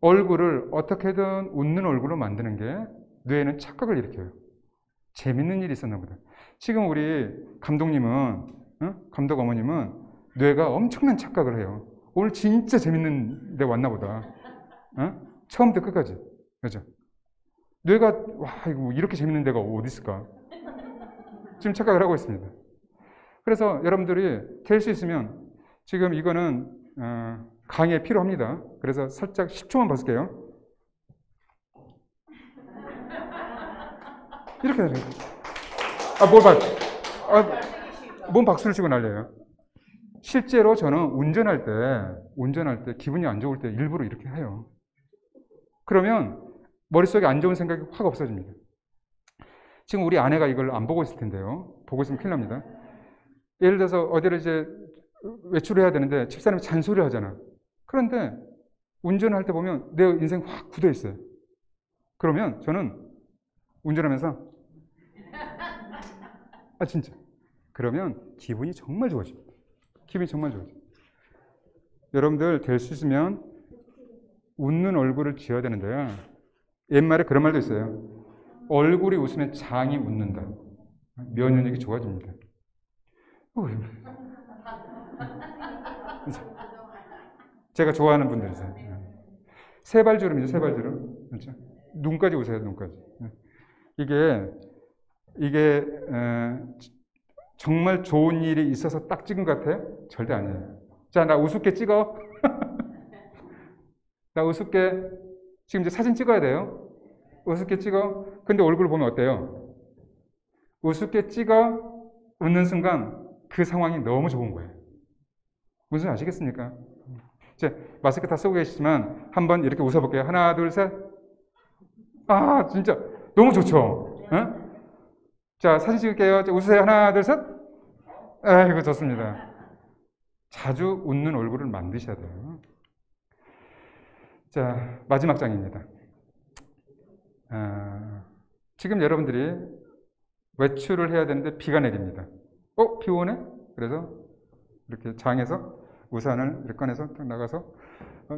얼굴을 어떻게든 웃는 얼굴로 만드는 게 뇌에는 착각을 일으켜요. 재밌는 일이 있었나 보다. 지금 우리 감독님은 감독 어머님은 뇌가 엄청난 착각을 해요. 오늘 진짜 재밌는 데 왔나 보다. 처음부터 끝까지. 그죠? 뇌가 와 이거 이렇게 재밌는 데가 어디 있을까? 지금 착각을 하고 있습니다. 그래서 여러분들이 될 수 있으면 지금 이거는 강의에 필요합니다. 그래서 살짝 10초만 벗을게요. 이렇게 해야 돼요. 뭔 박수를 치고 난리예요. 실제로 저는 운전할 때 기분이 안 좋을 때 일부러 이렇게 해요. 그러면 머릿속에 안 좋은 생각이 확 없어집니다. 지금 우리 아내가 이걸 안 보고 있을 텐데요. 보고 있으면 큰일 납니다. 예를 들어서 어디를 이제 외출을 해야 되는데 집사람이 잔소리를 하잖아. 그런데 운전을 할 때 보면 내 인생 확 굳어 있어요. 그러면 저는 운전하면서 진짜. 그러면 기분이 정말 좋아집니다. 기분이 정말 좋아져요. 여러분들 될 수 있으면 웃는 얼굴을 지어야 되는데요. 옛말에 그런 말도 있어요. 얼굴이 웃으면 장이 웃는다. 면역력이 좋아집니다. 제가 좋아하는 분들이세요. 세발주름이죠, 세발주름. 그렇죠? 눈까지 웃어요, 눈까지. 이게 정말 좋은 일이 있어서 딱 찍은 것 같아요? 절대 아니에요. 자, 나 우습게 찍어. 나 우습게 지금 이제 사진 찍어야 돼요. 우습게 찍어. 근데 얼굴 보면 어때요? 우습게 찍어 웃는 순간 그 상황이 너무 좋은 거예요. 무슨 소리 아시겠습니까? 이제 마스크 다 쓰고 계시지만 한번 이렇게 웃어볼게요. 하나, 둘, 셋. 아, 진짜 너무 좋죠? 응? 자, 사진 찍을게요. 자, 웃으세요. 하나, 둘, 셋. 아이고, 좋습니다. 자주 웃는 얼굴을 만드셔야 돼요. 자, 마지막 장입니다. 지금 여러분들이 외출을 해야 되는데 비가 내립니다. 비 오네? 그래서 이렇게 장에서 우산을 이렇게 꺼내서 딱 나가서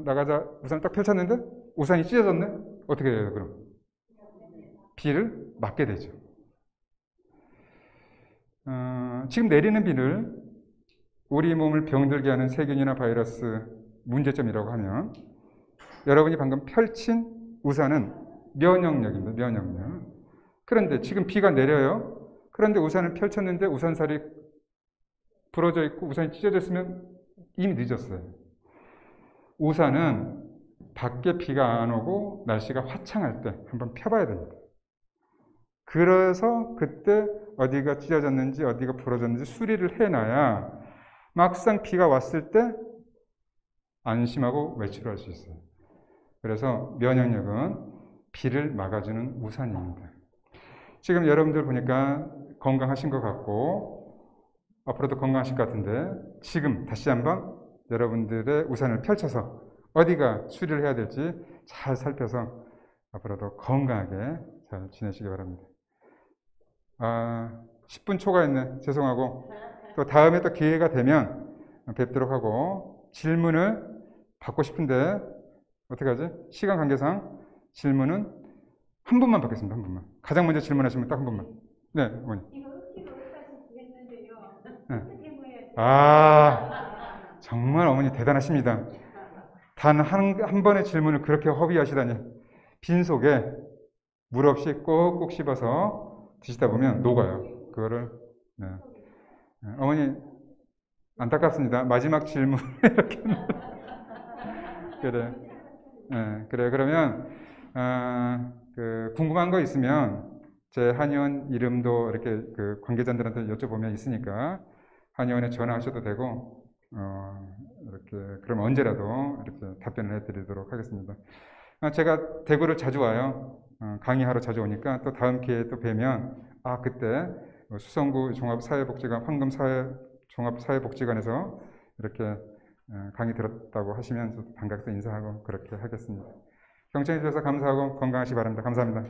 나가자 우산을 딱 펼쳤는데 우산이 찢어졌네? 어떻게 해요, 그럼? 비를 맞게 되죠. 지금 내리는 비를 우리 몸을 병들게 하는 세균이나 바이러스 문제점이라고 하면 여러분이 방금 펼친 우산은 면역력입니다. 면역력. 그런데 지금 비가 내려요. 그런데 우산을 펼쳤는데 우산살이 부러져 있고 우산이 찢어졌으면 이미 늦었어요. 우산은 밖에 비가 안 오고 날씨가 화창할 때 한번 펴봐야 됩니다. 그래서 그때 어디가 찢어졌는지 어디가 부러졌는지 수리를 해놔야 막상 비가 왔을 때 안심하고 외출할 수 있어요. 그래서 면역력은 비를 막아주는 우산입니다. 지금 여러분들 보니까 건강하신 것 같고 앞으로도 건강하실 것 같은데 지금 다시 한번 여러분들의 우산을 펼쳐서 어디가 수리를 해야 될지 잘 살펴서 앞으로도 건강하게 잘 지내시기 바랍니다. 10분 초과했네. 죄송하고 또 다음에 또 기회가 되면 뵙도록 하고 질문을 받고 싶은데 어떻게 하지? 시간 관계상 질문은 한 분만 받겠습니다. 한 분만. 가장 먼저 질문하시면 딱 한 분만. 네, 어머니. 이거 흑기로 했는데요. 네. 어떻게 해야 돼요? 정말 어머니 대단하십니다. 단 한 번의 질문을 그렇게 허비하시다니. 빈속에 물 없이 꼭꼭 씹어서 드시다 보면 녹아요. 그거를. 네. 어머니 안타깝습니다. 마지막 질문 이렇게. 그래. 네, 그래. 그러면 궁금한 거 있으면 제 한의원 이름도 이렇게 그 관계자들한테 여쭤보면 있으니까 한의원에 전화하셔도 되고 이렇게 그럼 언제라도 이렇게 답변을 해드리도록 하겠습니다. 제가 대구를 자주 와요. 강의하러 자주 오니까 또 다음 기회에 또 뵈면 그때 수성구 종합사회복지관 종합사회복지관에서 이렇게 강의 들었다고 하시면 반갑게 인사하고 그렇게 하겠습니다. 경청해 주셔서 감사하고 건강하시기 바랍니다. 감사합니다.